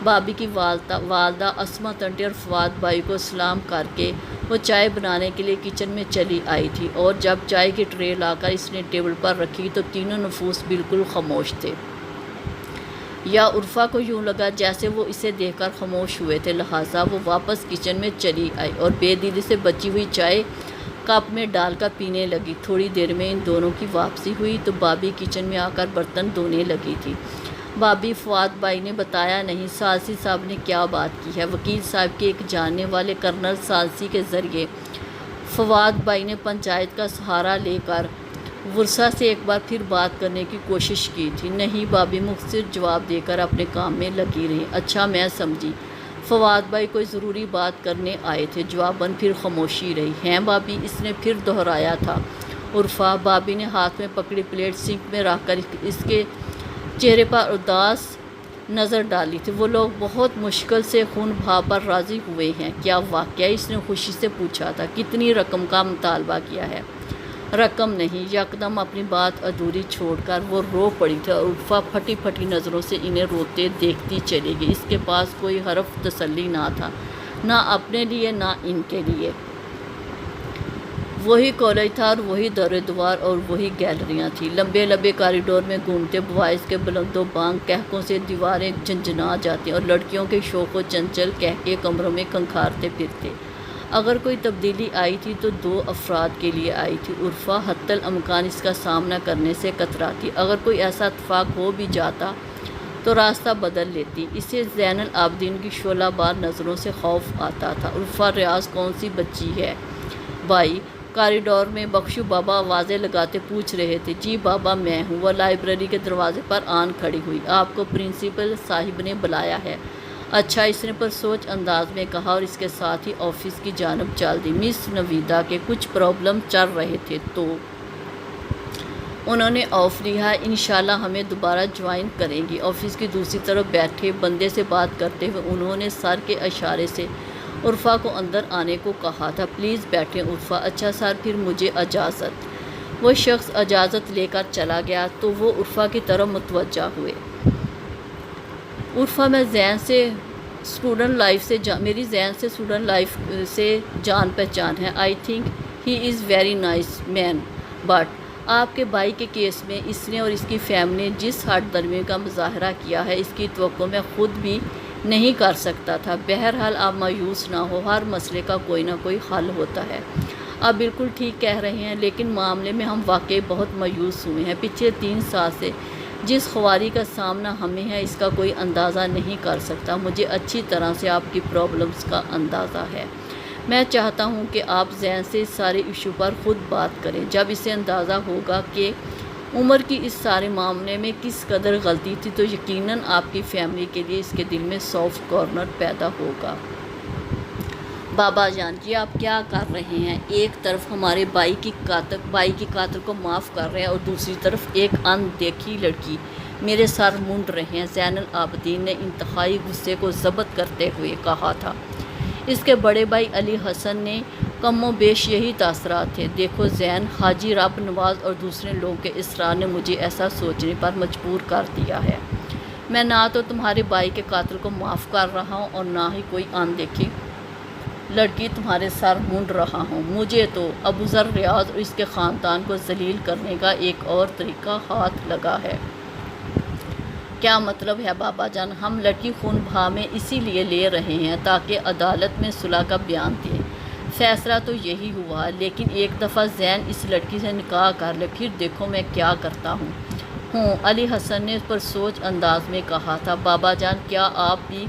بابی کی والدہ عصمت آنٹی اور فواد بھائی کو سلام کر کے وہ چائے بنانے کے لیے کچن میں چلی آئی تھی، اور جب چائے کی ٹرے لا کر اس نے ٹیبل پر رکھی تو تینوں نفوس بالکل خاموش تھے۔ یا عرفہ کو یوں لگا جیسے وہ اسے دیکھ کر خاموش ہوئے تھے، لہٰذا وہ واپس کچن میں چلی آئی اور بے دلی سے بچی ہوئی چائے کپ میں ڈال کر پینے لگی۔ تھوڑی دیر میں ان دونوں کی واپسی ہوئی تو بابی کچن میں آ کر برتن دھونے لگی تھی۔ بابی، فواد بھائی نے بتایا نہیں ثالثی صاحب نے کیا بات کی ہے؟ وکیل صاحب کے ایک جاننے والے کرنل ثالثی کے ذریعے فواد بھائی نے پنچایت کا سہارا لے کر ورثاء سے ایک بار پھر بات کرنے کی کوشش کی تھی۔ نہیں، بابی مختصر جواب دے کر اپنے کام میں لگی رہی۔ اچھا، میں سمجھی، فواد بھائی کوئی ضروری بات کرنے آئے تھے؟ جواباً پھر خاموشی رہی۔ ہیں بابی، اس نے پھر دہرایا تھا عرفہ۔ بابی نے ہاتھ میں پکڑی پلیٹ سنک میں رکھ کر اس کے چہرے پر اداس نظر ڈالی تھی۔ وہ لوگ بہت مشکل سے خون بہا پر راضی ہوئے ہیں۔ کیا واقعہ؟ اس نے خوشی سے پوچھا تھا۔ کتنی رقم کا مطالبہ کیا ہے؟ رقم نہیں۔ یکدم اپنی بات ادھوری چھوڑ کر وہ رو پڑی تھی اور عرفہ پھٹی پھٹی نظروں سے انہیں روتے دیکھتی چلی گئی۔ اس کے پاس کوئی حرف تسلی نہ تھا، نہ اپنے لیے نہ ان کے لیے۔ وہی کالج تھا اور وہی دور دیوار اور وہی گیلریاں تھیں۔ لمبے لمبے کاریڈور میں گھومتے بوائز کے بلند و بانگ کہکوں سے دیواریں جھنجھنا جاتی اور لڑکیوں کے شوق و چنچل کہکے کمروں میں کھنکھارتے پھرتے۔ اگر کوئی تبدیلی آئی تھی تو 2 افراد کے لیے آئی تھی۔ عرفہ حتی الامکان اس کا سامنا کرنے سے کتراتی۔ اگر کوئی ایسا اتفاق ہو بھی جاتا تو راستہ بدل لیتی۔ اسے زین العابدین کی شعلہ بار نظروں سے خوف آتا تھا۔ عرفہ ریاض کون سی بچی ہے بھائی؟ کاریڈور میں بخشو بابا آوازیں لگاتے پوچھ رہے تھے۔ جی بابا، میں ہوں۔ وہ لائبریری کے دروازے پر آن کھڑی ہوئی۔ آپ کو پرنسپل صاحب نے بلایا ہے؟ اچھا، اس نے پرسوچ انداز میں کہا اور اس کے ساتھ ہی آفس کی جانب چل دی۔ مس نویدا کے کچھ پرابلم چل رہے تھے تو انہوں نے آف لیا ہے، انشاءاللہ ہمیں دوبارہ جوائن کریں گی۔ آفس کی دوسری طرف بیٹھے بندے سے بات کرتے ہوئے انہوں نے سر کے اشارے سے عرفہ کو اندر آنے کو کہا تھا۔ پلیز بیٹھیں عرفہ۔ اچھا سر، پھر مجھے اجازت۔ وہ شخص اجازت لے کر چلا گیا تو وہ عرفہ کی طرف متوجہ ہوئے۔ عرفہ، میں زین سے اسٹوڈنٹ لائف سے میری زین سے اسٹوڈنٹ لائف سے جان پہچان ہے۔ I think he is very nice man, but آپ کے بھائی کے کیس میں اس نے اور اس کی فیملی نے جس ہٹ درمی کا مظاہرہ کیا ہے اس کی توقع میں خود بھی نہیں کر سکتا تھا۔ بہرحال آپ مایوس نہ ہو، ہر مسئلے کا کوئی نہ کوئی حل ہوتا ہے۔ آپ بالکل ٹھیک کہہ رہے ہیں، لیکن معاملے میں ہم واقعی بہت مایوس ہوئے ہیں۔ پچھلے 3 سال سے جس خواری کا سامنا ہمیں ہے اس کا کوئی اندازہ نہیں کر سکتا۔ مجھے اچھی طرح سے آپ کی پرابلمز کا اندازہ ہے۔ میں چاہتا ہوں کہ آپ زین سے اس سارے ایشو پر خود بات کریں۔ جب اسے اندازہ ہوگا کہ عمر کی اس سارے معاملے میں کس قدر غلطی تھی تو یقیناً آپ کی فیملی کے لیے اس کے دل میں سافٹ کارنر پیدا ہوگا۔ بابا جان جی آپ کیا کر رہے ہیں؟ ایک طرف ہمارے بھائی کی قاتل کو معاف کر رہے ہیں اور دوسری طرف ایک اندیکھی لڑکی میرے سر مونڈ رہے ہیں۔ زین العابدین نے انتہائی غصے کو ضبط کرتے ہوئے کہا تھا۔ اس کے بڑے بھائی علی حسن نے کم و بیش یہی تاثرات تھے۔ دیکھو زین، حاجی رب نواز اور دوسرے لوگوں کے اصرار نے مجھے ایسا سوچنے پر مجبور کر دیا ہے۔ میں نہ تو تمہارے بھائی کے قاتل کو معاف کر رہا ہوں اور نہ ہی کوئی اندیکھی لڑکی تمہارے سر مونڈ رہا ہوں۔ مجھے تو ابوذر ریاض اور اس کے خاندان کو ذلیل کرنے کا ایک اور طریقہ ہاتھ لگا ہے۔ کیا مطلب ہے بابا جان؟ ہم لڑکی خون بہا میں اسی لیے لے رہے ہیں تاکہ عدالت میں صلح کا بیان دے۔ فیصلہ تو یہی ہوا، لیکن ایک دفعہ زین اس لڑکی سے نکاح کر لے پھر دیکھو میں کیا کرتا ہوں۔ علی حسن نے اس پر سوچ انداز میں کہا تھا۔ بابا جان کیا آپ بھی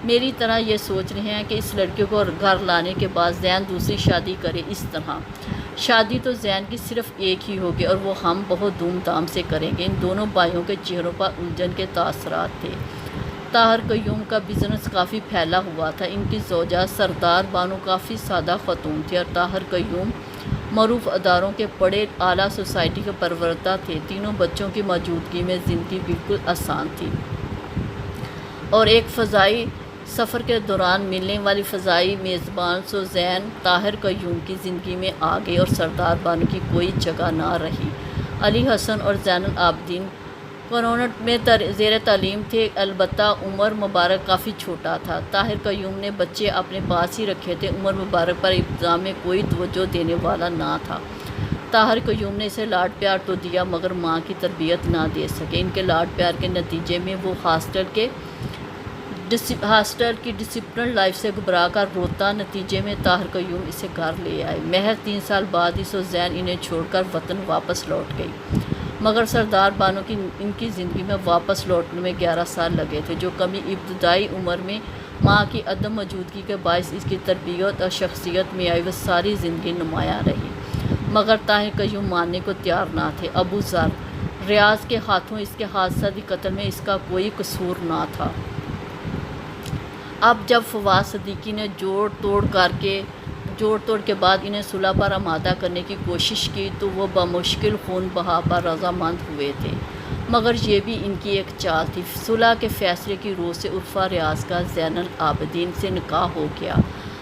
میری طرح یہ سوچ رہے ہیں کہ اس لڑکی کو گھر لانے کے بعد زین دوسری شادی کرے؟ اس طرح شادی تو زین کی صرف ایک ہی ہوگی اور وہ ہم بہت دھوم دھام سے کریں گے۔ ان دونوں بھائیوں کے چہروں پر الجھن کے تاثرات تھے۔ طاہر قیوم کا بزنس کافی پھیلا ہوا تھا۔ ان کی زوجہ سردار بانو کافی سادہ خاتون تھی اور طاہر قیوم معروف اداروں کے پڑھے اعلیٰ سوسائٹی کے پروردہ تھے۔ تینوں بچوں کی موجودگی میں زندگی بالکل آسان تھی اور ایک فضائی سفر کے دوران ملنے والی فضائی میزبان سو زین طاہر قیوم کی زندگی میں آ گئی اور سردار بانو کی کوئی جگہ نہ رہی۔ علی حسن اور زین العابدین کانوینٹ میں زیر تعلیم تھے، البتہ عمر مبارک کافی چھوٹا تھا۔ طاہر قیوم نے بچے اپنے پاس ہی رکھے تھے۔ عمر مبارک پر ابتدا میں کوئی توجہ دینے والا نہ تھا۔ طاہر قیوم نے اسے لاڈ پیار تو دیا مگر ماں کی تربیت نہ دے سکے۔ ان کے لاڈ پیار کے نتیجے میں وہ ہاسٹل کی ڈسپلن لائف سے گھبرا کر روتا۔ نتیجے میں طاہر قیوم اسے گھر لے آئے۔ محض 3 سال بعد ہی سو زین انہیں چھوڑ کر وطن واپس لوٹ گئی، مگر سردار بانو کی ان کی زندگی میں واپس لوٹنے میں 11 سال لگے تھے۔ جو کمی ابتدائی عمر میں ماں کی عدم موجودگی کے باعث اس کی تربیت اور شخصیت میں آئی وہ ساری زندگی نمایاں رہی، مگر طاہر قیوم ماننے کو تیار نہ تھے۔ ابوذر ریاض کے ہاتھوں اس کے حادثاتی قتل میں اس کا کوئی قصور نہ تھا۔ اب جب فواد صدیقی نے جوڑ توڑ کے بعد انہیں صلح پر آمادہ کرنے کی کوشش کی تو وہ بمشکل خون بہا پر رضامند ہوئے تھے، مگر یہ بھی ان کی ایک چال تھی۔ صلح کے فیصلے کی روح سے عرفہ ریاض کا زین العابدین سے نکاح ہو گیا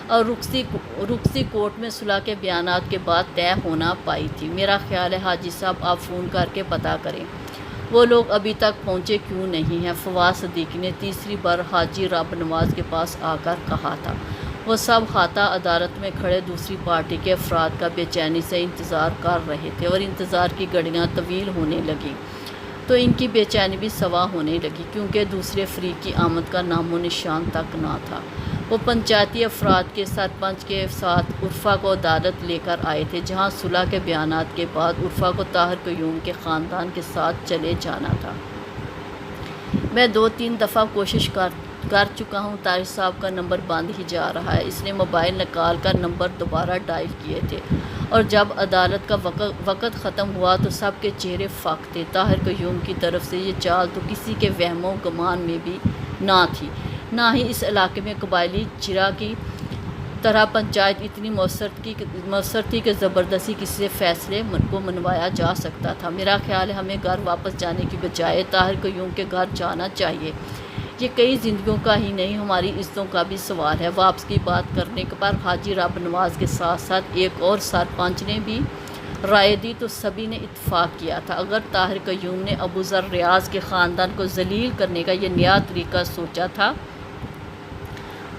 اور رکسی کورٹ میں صلح کے بیانات کے بعد طے ہونا پائی تھی۔ میرا خیال ہے حاجی صاحب آپ فون کر کے پتہ کریں وہ لوگ ابھی تک پہنچے کیوں نہیں ہیں، فواد صدیقی نے تیسری بار حاجی رب نواز کے پاس آ کر کہا تھا۔ وہ سب خطہ عدالت میں کھڑے دوسری پارٹی کے افراد کا بے چینی سے انتظار کر رہے تھے اور انتظار کی گھڑیاں طویل ہونے لگیں تو ان کی بے چینی بھی سوا ہونے لگی، کیونکہ دوسرے فریق کی آمد کا نام و نشان تک نہ تھا۔ وہ پنچایتی افراد کے سرپنچ کے ساتھ عرفہ کو عدالت لے کر آئے تھے، جہاں صلح کے بیانات کے بعد عرفہ کو طاہر قیوم کے خاندان کے ساتھ چلے جانا تھا۔ میں 2-3 دفعہ کوشش کر چکا ہوں، طاہر صاحب کا نمبر بند ہی جا رہا ہے۔ اس نے موبائل نکال کر نمبر دوبارہ ڈائل کیے تھے اور جب عدالت کا وقت ختم ہوا تو سب کے چہرے فاق تھے۔ طاہر قیوم کی طرف سے یہ چال تو کسی کے وہم و گمان میں بھی نہ تھی، نہ ہی اس علاقے میں قبائلی چرا کی طرح پنچایت اتنی مؤثر تھی کہ زبردستی کسی سے فیصلے کو منوایا جا سکتا تھا۔ میرا خیال ہے ہمیں گھر واپس جانے کی بجائے طاہر قیوم کے گھر جانا چاہیے۔ یہ کئی زندگیوں کا ہی نہیں ہماری عزتوں کا بھی سوال ہے۔ واپس کی بات کرنے پر حاجی رب نواز کے ساتھ ساتھ ایک اور سرپنچ نے بھی رائے دی تو سبھی نے اتفاق کیا تھا۔ اگر طاہر قیوم نے ابوذر ریاض کے خاندان کو ذلیل کرنے کا یہ نیا طریقہ سوچا تھا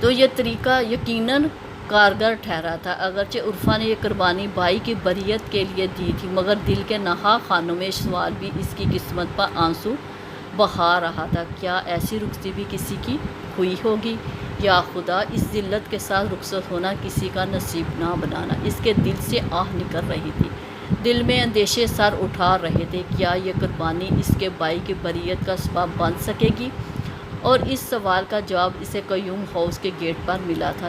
تو یہ طریقہ یقیناً کارگر ٹھہرا تھا۔ اگرچہ عرفہ نے یہ قربانی بھائی کی بریت کے لیے دی تھی، مگر دل کے نہا خانوں میں سوال بھی اس کی قسمت پر آنسو بہا رہا تھا۔ کیا ایسی رخصتی بھی کسی کی ہوئی ہوگی؟ یا خدا، اس ذلت کے ساتھ رخصت ہونا کسی کا نصیب نہ بنانا۔ اس کے دل سے آہ نکل رہی تھی، دل میں اندیشے سر اٹھا رہے تھے۔ کیا یہ قربانی اس کے بھائی کی بریت کا سبب بن سکے گی؟ اور اس سوال کا جواب اسے قیوم ہاؤس کے گیٹ پر ملا تھا،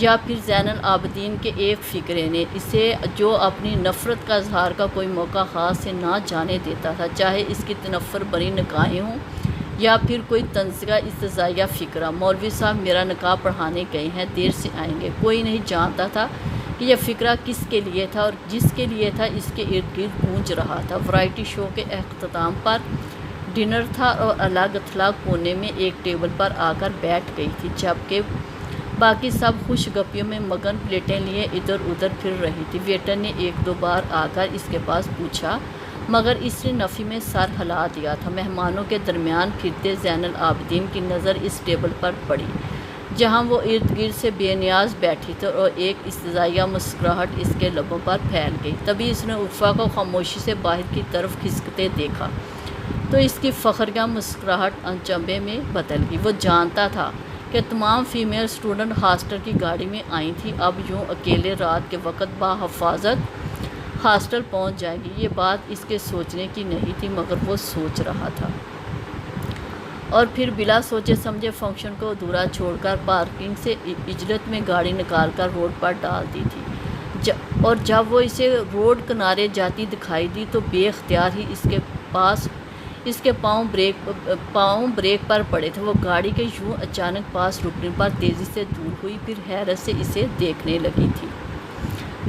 یا پھر زین العابدین کے ایک فقرے نے اسے جو اپنی نفرت کا اظہار کا کوئی موقع خاص سے نہ جانے دیتا تھا، چاہے اس کی تنفر بری نکاحیں ہوں یا پھر کوئی تنزیہ استزائیہ فقرہ۔ مولوی صاحب میرا نکاح پڑھانے گئے ہیں، دیر سے آئیں گے۔ کوئی نہیں جانتا تھا کہ یہ فقرہ کس کے لیے تھا اور جس کے لیے تھا اس کے ارد گرد گونج رہا تھا۔ ورائٹی شو کے اختتام پر ڈنر تھا اور الگ تھلگ کونے میں ایک ٹیبل پر آ کر بیٹھ گئی تھی، جبکہ باقی سب خوش گپیوں میں مگن پلیٹیں لیے ادھر ادھر پھر رہی تھی۔ ویٹر نے ایک دو بار آ کر اس کے پاس پوچھا، مگر اس نے نفی میں سر ہلا دیا تھا۔ مہمانوں کے درمیان پھرتے زین العابدین کی نظر اس ٹیبل پر پڑی جہاں وہ ارد گرد سے بے نیاز بیٹھی تھی اور ایک استزائیہ مسکراہٹ اس کے لبوں پر پھیل گئی۔ تبھی اس نے عرفہ کو خاموشی سے باہر کی طرف کھسکتے دیکھا تو اس کی فخریہ مسکراہٹ انچنبے میں بدل گئی۔ وہ جانتا تھا کہ تمام فیمیل اسٹوڈنٹ ہاسٹل کی گاڑی میں آئی تھیں، اب یوں اکیلے رات کے وقت بحفاظت ہاسٹل پہنچ جائے گی۔ یہ بات اس کے سوچنے کی نہیں تھی، مگر وہ سوچ رہا تھا، اور پھر بلا سوچے سمجھے فنکشن کو ادھورا چھوڑ کر پارکنگ سے عجلت میں گاڑی نکال کر روڈ پر ڈال دی تھی، اور جب وہ اسے روڈ کنارے جاتی دکھائی دی تو بے اختیار ہی اس کے پاؤں بریک پر پڑے تھے۔ وہ گاڑی کے یوں اچانک پاس رکنے پر تیزی سے دور ہوئی، پھر حیرت سے اسے دیکھنے لگی تھی۔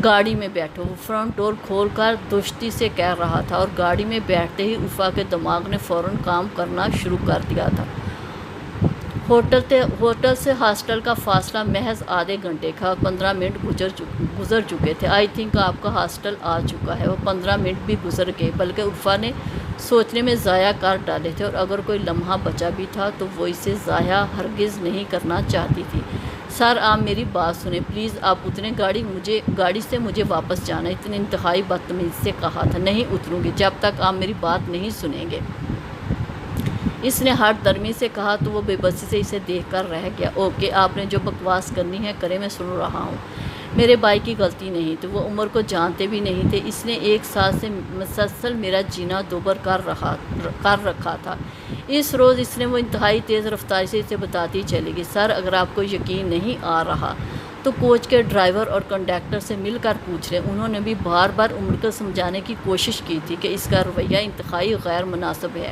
گاڑی میں بیٹھو، وہ فرنٹ ڈور کھول کر دوستی سے کہہ رہا تھا، اور گاڑی میں بیٹھتے ہی عرفہ کے دماغ نے فوراً کام کرنا شروع کر دیا تھا۔ ہوٹل سے ہاسٹل کا فاصلہ محض آدھے گھنٹے کا، 15 منٹ گزر چکے تھے۔ آئی تھنک آپ کا ہاسٹل آ چکا ہے۔ وہ 15 منٹ بھی گزر گئے، بلکہ عرفہ نے سوچنے میں ضائع کر ڈالے تھے، اور اگر کوئی لمحہ بچا بھی تھا تو وہ اسے ضائع ہرگز نہیں کرنا چاہتی تھی۔ سر آپ میری بات سنیں پلیز، آپ اتریں، گاڑی سے مجھے واپس جانا ہے، اتنی انتہائی بدتمیزی سے کہا تھا۔ نہیں اتروں گی جب تک آپ میری بات نہیں سنیں گے، اس نے ہر درمی سے کہا تو وہ بے بسی سے اسے دیکھ کر رہ گیا۔ اوکے، آپ نے جو بکواس کرنی ہے کریں، میں سن رہا ہوں۔ میرے بھائی کی غلطی نہیں تھی، وہ عمر کو جانتے بھی نہیں تھے، اس نے ایک سال سے مسلسل میرا جینا دوبر کر رکھا تھا۔ اس روز اس نے وہ انتہائی تیز رفتاری سے اسے بتاتی چلی گئی۔ سر اگر آپ کو یقین نہیں آ رہا تو کوچ کے ڈرائیور اور کنڈکٹر سے مل کر پوچھ لیں، انہوں نے بھی بار بار عمر کو سمجھانے کی کوشش کی تھی کہ اس کا رویہ انتہائی غیر مناسب ہے۔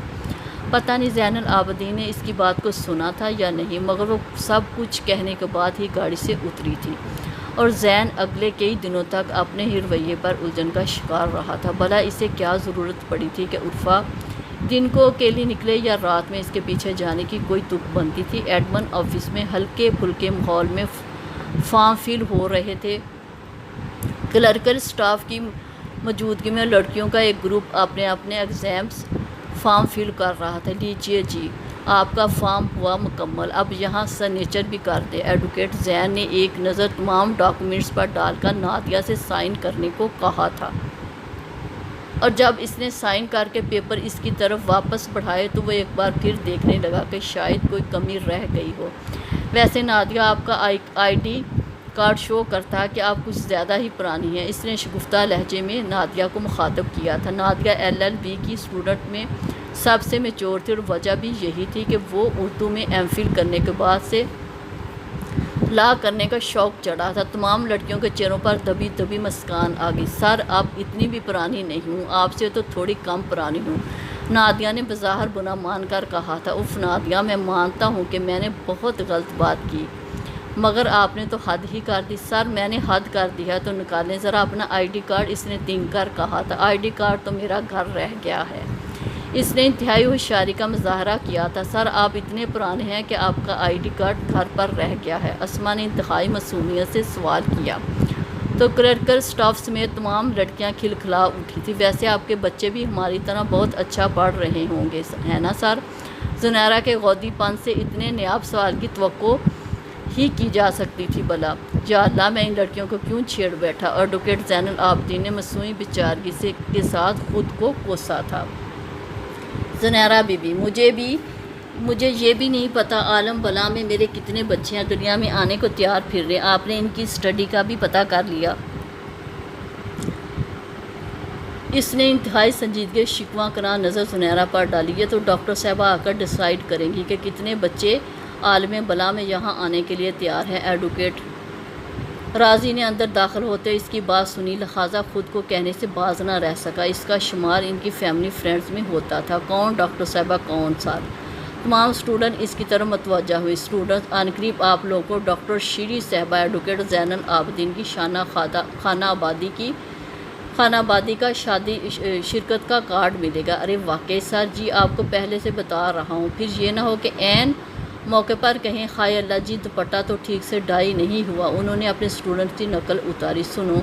پتہ نہیں زین العابدین نے اس کی بات کو سنا تھا یا نہیں، مگر وہ سب کچھ کہنے کے بعد ہی گاڑی سے اتری تھی، اور زین اگلے کئی دنوں تک اپنے ہی رویے پر الجھن کا شکار رہا تھا۔ بھلا اسے کیا ضرورت پڑی تھی کہ عرفہ دن کو اکیلی نکلے یا رات میں اس کے پیچھے جانے کی کوئی تک بنتی تھی۔ ایڈمن آفس میں ہلکے پھلکے ماحول میں فارم فل ہو رہے تھے۔ کلرکل سٹاف کی موجودگی میں لڑکیوں کا ایک گروپ اپنے ایگزامس فارم فل کر رہا تھا۔ لیجیے جی، آپ کا فارم ہوا مکمل، اب یہاں سگنیچر بھی کر دیں۔ ایڈوکیٹ زین نے ایک نظر تمام ڈاکومنٹس پر ڈال کر نادیہ سے سائن کرنے کو کہا تھا، اور جب اس نے سائن کر کے پیپر اس کی طرف واپس بڑھائے تو وہ ایک بار پھر دیکھنے لگا کہ شاید کوئی کمی رہ گئی ہو۔ ویسے نادیہ، آپ کا آئی ڈی کارڈ شو کرتا ہے کہ آپ کچھ زیادہ ہی پرانی ہیں، اس نے شگفتہ لہجے میں نادیہ کو مخاطب کیا تھا۔ نادیہ LLB کی اسٹوڈنٹ میں سب سے میچور تھی، اور وجہ بھی یہی تھی کہ وہ اردو میں ایم فل کرنے کے بعد سے لا کرنے کا شوق چڑھا تھا۔ تمام لڑکیوں کے چہروں پر دبی دبی مسکان آ گئی۔ سر آپ اتنی بھی پرانی نہیں ہوں، آپ سے تو تھوڑی کم پرانی ہوں، نادیہ نے بظاہر بنا مان کر کہا تھا۔ اف نادیہ، میں مانتا ہوں کہ میں نے بہت غلط بات کی، مگر آپ نے تو حد ہی کر دی۔ سر میں نے حد کر دی ہے تو نکالیں ذرا اپنا ID کارڈ، اس نے تنگ کر کہا تھا۔ ID کارڈ تو میرا گھر رہ گیا ہے، اس نے انتہائی ہوشیاری کا مظاہرہ کیا تھا۔ سر آپ اتنے پرانے ہیں کہ آپ کا ID کارڈ گھر پر رہ گیا ہے، اسما نے انتہائی معصومیت سے سوال کیا تو کلرکل سٹاف سمیت تمام لڑکیاں کھلکھلا اٹھی تھیں۔ ویسے آپ کے بچے بھی ہماری طرح بہت اچھا پڑھ رہے ہوں گے، ہے نا سر؟ زنیرہ کے غودی پن سے اتنے نیاب سوال کی توقع ہی کی جا سکتی تھی۔ بھلا یا اللہ، میں ان لڑکیوں کو کیوں چھیڑ بیٹھا؟ ایڈوکیٹ زین العابدین نے مصنوعی بیچارگی کے ساتھ خود کو کوسا تھا۔ زنیرہ بی بی، مجھے یہ بھی نہیں پتہ عالم بلا میں میرے کتنے بچے ہیں دنیا میں آنے کو تیار پھر رہے، آپ نے ان کی اسٹڈی کا بھی پتہ کر لیا؟ اس نے انتہائی سنجیدگی شکوہ کناں نظر زنیرہ پر ڈالی۔ یہ تو ڈاکٹر صاحبہ آ کر ڈیسائیڈ کریں گی کہ کتنے بچے عالم بلا میں یہاں آنے کے لیے تیار ہیں۔ ایڈوکیٹ راضی نے اندر داخل ہوتے اس کی بات سنی، لہٰذا خود کو کہنے سے باز نہ رہ سکا۔ اس کا شمار ان کی فیملی فرینڈز میں ہوتا تھا۔ کون ڈاکٹر صاحبہ کون سر؟ تمام اسٹوڈنٹ اس کی طرف متوجہ ہوئے۔ اسٹوڈنٹس، عنقریب آپ لوگوں کو ڈاکٹر شیری صاحبہ ایڈوکیٹ زین العابدین کی خانہ آبادی کا شادی شرکت کا کارڈ ملے گا۔ ارے واقعی سر جی، آپ کو پہلے سے بتا رہا ہوں، پھر یہ نہ ہو کہ عین موقع پر کہیں خائے اللہ جی دوپٹہ تو ٹھیک سے ڈائی نہیں ہوا۔ انہوں نے اپنے اسٹوڈنٹ کی نقل اتاری۔ سنو،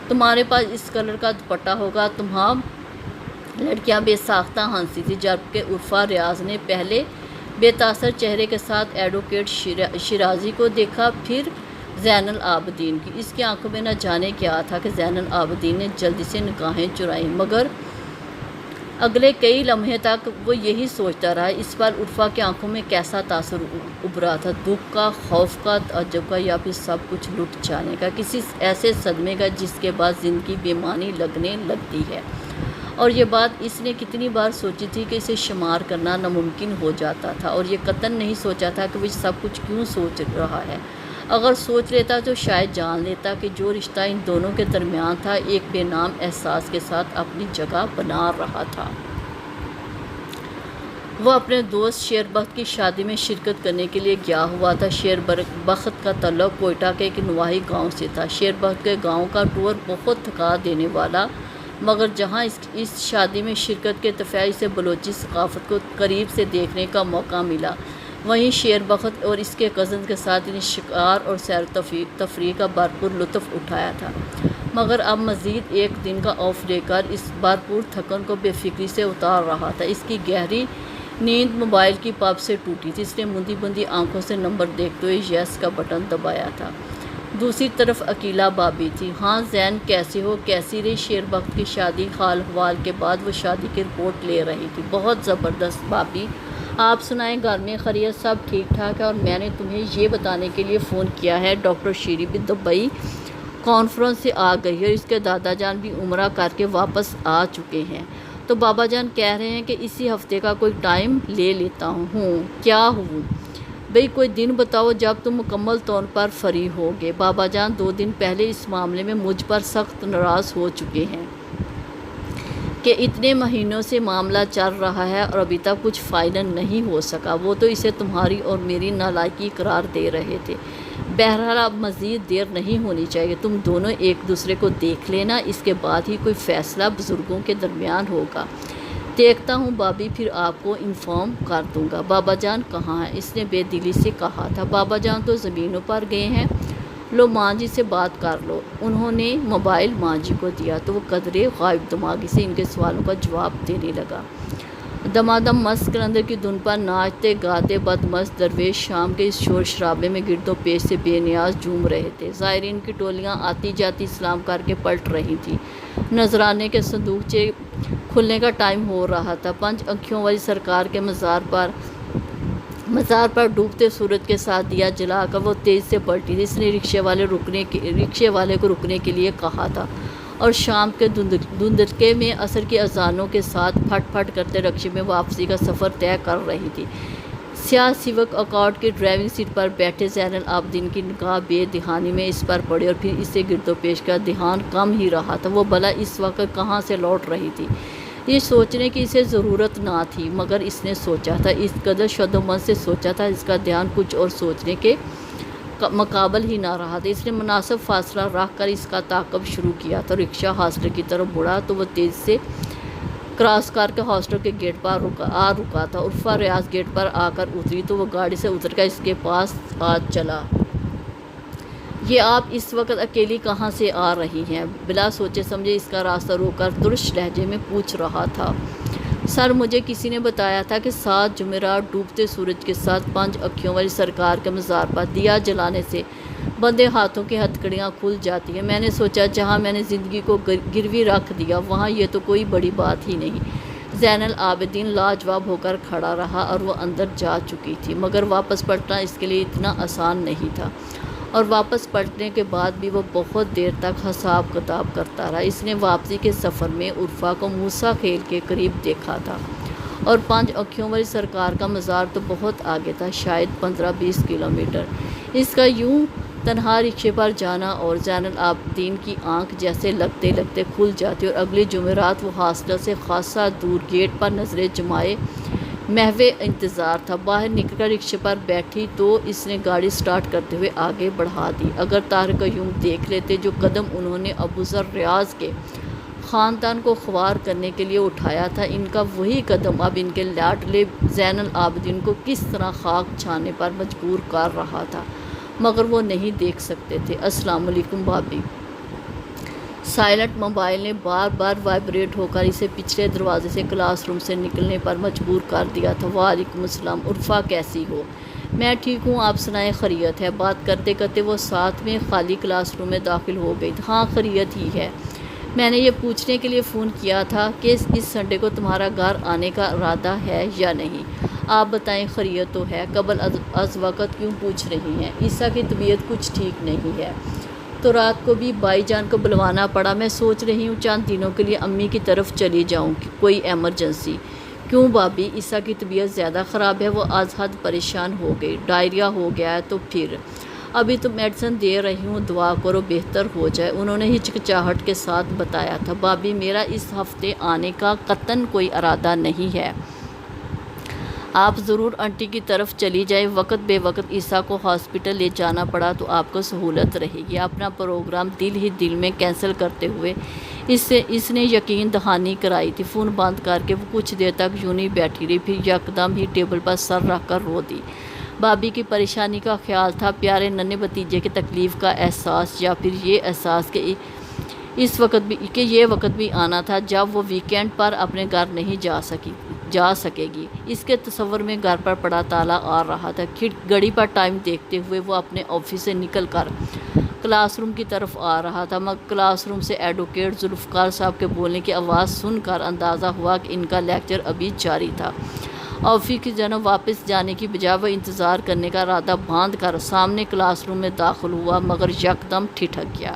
تمہارے پاس اس کلر کا دوپٹہ ہوگا۔ تمام لڑکیاں بے ساختہ ہنسی تھی، جبکہ عرفہ ریاض نے پہلے بے تاثر چہرے کے ساتھ ایڈوکیٹ شیرازی کو دیکھا، پھر زین العابدین کی۔ اس کی آنکھوں میں نہ جانے کیا تھا کہ زین العابدین نے جلدی سے نگاہیں چرائیں، مگر اگلے کئی لمحے تک وہ یہی سوچتا رہا۔ اس بار عرفہ کی آنکھوں میں کیسا تاثر ابھرا تھا؟ دکھ کا، خوف کا، تعجب کا، یا پھر سب کچھ لٹ جانے کا، کسی ایسے صدمے کا جس کے بعد زندگی بے معنی لگنے لگتی ہے۔ اور یہ بات اس نے کتنی بار سوچی تھی کہ اسے شمار کرنا ناممکن ہو جاتا تھا، اور یہ قطعاً نہیں سوچا تھا کہ وہ سب کچھ کیوں سوچ رہا ہے۔ اگر سوچ لیتا تو شاید جان لیتا کہ جو رشتہ ان دونوں کے درمیان تھا ایک بے نام احساس کے ساتھ اپنی جگہ بنا رہا تھا۔ وہ اپنے دوست شیر بخت کی شادی میں شرکت کرنے کے لیے گیا ہوا تھا۔ شیر بخت کا تعلق کوئٹہ کے ایک نواحی گاؤں سے تھا۔ شیر بخت کے گاؤں کا ٹور بہت تھکا دینے والا، مگر جہاں اس شادی میں شرکت کے دفعہ سے بلوچی ثقافت کو قریب سے دیکھنے کا موقع ملا، وہیں شیر بخت اور اس کے کزن کے ساتھ انہیں شکار اور سیر تفریح کا بھرپور لطف اٹھایا تھا۔ مگر اب مزید ایک دن کا آف لے کر اس بھرپور تھکن کو بے فکری سے اتار رہا تھا۔ اس کی گہری نیند موبائل کی پب سے ٹوٹی تھی۔ اس نے مندی بندی آنکھوں سے نمبر دیکھتے ہوئے یس کا بٹن دبایا تھا۔ دوسری طرف عقیلہ بابی تھی۔ ہاں زین، کیسے ہو؟ کیسی رہی شیر بخت کی شادی؟ حال حوال کے بعد وہ شادی کی رپورٹ لے رہی تھی۔ بہت زبردست بابی، آپ سنائیں، گھر میں خیریت؟ سب ٹھیک ٹھاک ہے، اور میں نے تمہیں یہ بتانے کے لیے فون کیا ہے ڈاکٹر شیری بھی دبئی کانفرنس سے آ گئی ہے، اور اس کے دادا جان بھی عمرہ کر کے واپس آ چکے ہیں، تو بابا جان کہہ رہے ہیں کہ اسی ہفتے کا کوئی ٹائم لے لیتا ہوں۔ کیا ہوں بھئی، کوئی دن بتاؤ جب تم مکمل طور پر فری ہوگے۔ بابا جان 2 دن پہلے اس معاملے میں مجھ پر سخت ناراض ہو چکے ہیں کہ اتنے مہینوں سے معاملہ چل رہا ہے اور ابھی تک کچھ فائنل نہیں ہو سکا۔ وہ تو اسے تمہاری اور میری نالائکی قرار دے رہے تھے۔ بہرحال اب مزید دیر نہیں ہونی چاہیے، تم دونوں ایک دوسرے کو دیکھ لینا، اس کے بعد ہی کوئی فیصلہ بزرگوں کے درمیان ہوگا۔ دیکھتا ہوں بابی، پھر آپ کو انفارم کر دوں گا۔ بابا جان کہاں ہیں؟ اس نے بے دلی سے کہا تھا۔ بابا جان تو زمینوں پر گئے ہیں، لو ماں جی سے بات کر لو۔ انہوں نے موبائل ماں جی کو دیا تو وہ قدرے غائب دماغی سے ان کے سوالوں کا جواب دینے لگا۔ دمادم مست قلندر کی دھن پر ناچتے گاتے بدمست درویش شام کے اس شور شرابے میں گرد و پیش سے بے نیاز جھوم رہے تھے۔ زائرین کی ٹولیاں آتی جاتی سلام کر کے پلٹ رہی تھیں۔ نذرانے کے صندوقچے کھلنے کا ٹائم ہو رہا تھا۔ 5 آنکھوں والی سرکار کے مزار پر ڈوبتے سورج کے ساتھ دیا جلا کر وہ تیز سے پلٹی تھی۔ اس نے رکشے والے کو رکنے کے لیے کہا تھا، اور شام کے دھندلکے میں عصر کی اذانوں کے ساتھ پھٹ پھٹ کرتے رکشے میں واپسی کا سفر طے کر رہی تھی۔ سیاہ سیوک اکارڈ کی ڈرائیونگ سیٹ پر بیٹھے زین العابدین کی نگاہ بے دہانی میں اس پر پڑی، اور پھر اسے گرد و پیش کا دھیان کم ہی رہا تھا۔ وہ بھلا اس وقت کہاں سے لوٹ رہی تھی؟ یہ سوچنے کی اسے ضرورت نہ تھی، مگر اس نے سوچا تھا، اس قدر شدومن سے سوچا تھا، اس کا دھیان کچھ اور سوچنے کے مقابل ہی نہ رہا تھا۔ اس نے مناسب فاصلہ رکھ کر اس کا تعاقب شروع کیا تو رکشہ ہاسٹل کی طرف مڑا تو وہ تیز سے کراس کر کے ہاسٹل کے گیٹ پر رکا تھا۔ عرفہ ریاض گیٹ پر آ کر اتری تو وہ گاڑی سے اتر کر اس کے پاس آ چلا۔ یہ آپ اس وقت اکیلی کہاں سے آ رہی ہیں؟ بلا سوچے سمجھے اس کا راستہ روک کر ترش لہجے میں پوچھ رہا تھا۔ سر، مجھے کسی نے بتایا تھا کہ 7 جمعرات ڈوبتے سورج کے ساتھ 5 آنکھوں والی سرکار کے مزار پر دیا جلانے سے بندے ہاتھوں کی ہتھکڑیاں کھل جاتی ہیں۔ میں نے سوچا جہاں میں نے زندگی کو گروی رکھ دیا وہاں یہ تو کوئی بڑی بات ہی نہیں۔ زین العابدین لاجواب ہو کر کھڑا رہا، اور وہ اندر جا چکی تھی، مگر واپس پلٹنا اس کے لیے اتنا آسان نہیں تھا، اور واپس پلٹنے کے بعد بھی وہ بہت دیر تک حساب کتاب کرتا رہا۔ اس نے واپسی کے سفر میں عرفہ کو موسیٰ کھیل کے قریب دیکھا تھا، اور 5 آنکھوں والی سرکار کا مزار تو بہت آگے تھا، شاید 15-20 کلومیٹر۔ اس کا یوں تنہا رکشے پر جانا اور زین العابدین کی آنکھ جیسے لگتے لگتے کھل جاتی اور اگلی جمعرات وہ ہاسٹل سے خاصا دور گیٹ پر نظریں جمائے محو انتظار تھا۔ باہر نکل کر رکشے پر بیٹھی تو اس نے گاڑی سٹارٹ کرتے ہوئے آگے بڑھا دی۔ اگر طارق قیوم دیکھ لیتے جو قدم انہوں نے ابوذر ریاض کے خاندان کو خوار کرنے کے لیے اٹھایا تھا، ان کا وہی قدم اب ان کے لاڈلے زین العابدین کو کس طرح خاک چھانے پر مجبور کر رہا تھا، مگر وہ نہیں دیکھ سکتے تھے۔ السلام علیکم بھابی۔ سائلنٹ موبائل نے بار بار وائبریٹ ہو کر اسے پچھلے دروازے سے کلاس روم سے نکلنے پر مجبور کر دیا تھا۔ وعلیکم السلام، عرفہ کیسی ہو؟ میں ٹھیک ہوں، آپ سنائیں، خیریت ہے؟ بات کرتے کرتے وہ ساتھ میں خالی کلاس روم میں داخل ہو گئی۔ ہاں خیریت ہی ہے۔ میں نے یہ پوچھنے کے لیے فون کیا تھا کہ اس سنڈے کو تمہارا گھر آنے کا ارادہ ہے یا نہیں؟ آپ بتائیں، خیریت تو ہے، قبل از وقت کیوں پوچھ رہی ہیں؟ عیسیٰ کی طبیعت کچھ ٹھیک نہیں ہے تو رات کو بھی بھائی جان کو بلوانا پڑا۔ میں سوچ رہی ہوں چند دنوں کے لیے امی کی طرف چلی جاؤں، کوئی ایمرجنسی؟ کیوں بھابی، عیسیٰ کی طبیعت زیادہ خراب ہے؟ وہ از حد پریشان ہو گئی۔ ڈائریا ہو گیا ہے تو پھر؟ ابھی تو میڈیسن دے رہی ہوں، دعا کرو بہتر ہو جائے، انہوں نے ہچکچاہٹ کے ساتھ بتایا تھا۔ بھابی، میرا اس ہفتے آنے کا قطعاً کوئی ارادہ نہیں ہے، آپ ضرور آنٹی کی طرف چلی جائیں۔ وقت بے وقت عیسیٰ کو ہاسپٹل لے جانا پڑا تو آپ کو سہولت رہے گی۔ اپنا پروگرام دل ہی دل میں کینسل کرتے ہوئے اس نے یقین دہانی کرائی تھی۔ فون بند کر کے وہ کچھ دیر تک یوں ہی بیٹھی رہی، پھر یکدم ہی ٹیبل پر سر رکھ کر رو دی۔ بھابی کی پریشانی کا خیال تھا، پیارے ننھے بھتیجے کی تکلیف کا احساس، یا پھر یہ احساس کہ یہ وقت بھی آنا تھا جب وہ ویکینڈ پر اپنے گھر نہیں جا سکے گی۔ اس کے تصور میں گھر پر پڑا تالا آ رہا تھا۔ گھڑی پر ٹائم دیکھتے ہوئے وہ اپنے آفس سے نکل کر کلاس روم کی طرف آ رہا تھا، مگر کلاس روم سے ایڈوکیٹ ذوالفقار صاحب کے بولنے کی آواز سن کر اندازہ ہوا کہ ان کا لیکچر ابھی جاری تھا۔ آفس کی جانب واپس جانے کی بجائے وہ انتظار کرنے کا ارادہ باندھ کر سامنے کلاس روم میں داخل ہوا، مگر یکدم ٹھٹک گیا۔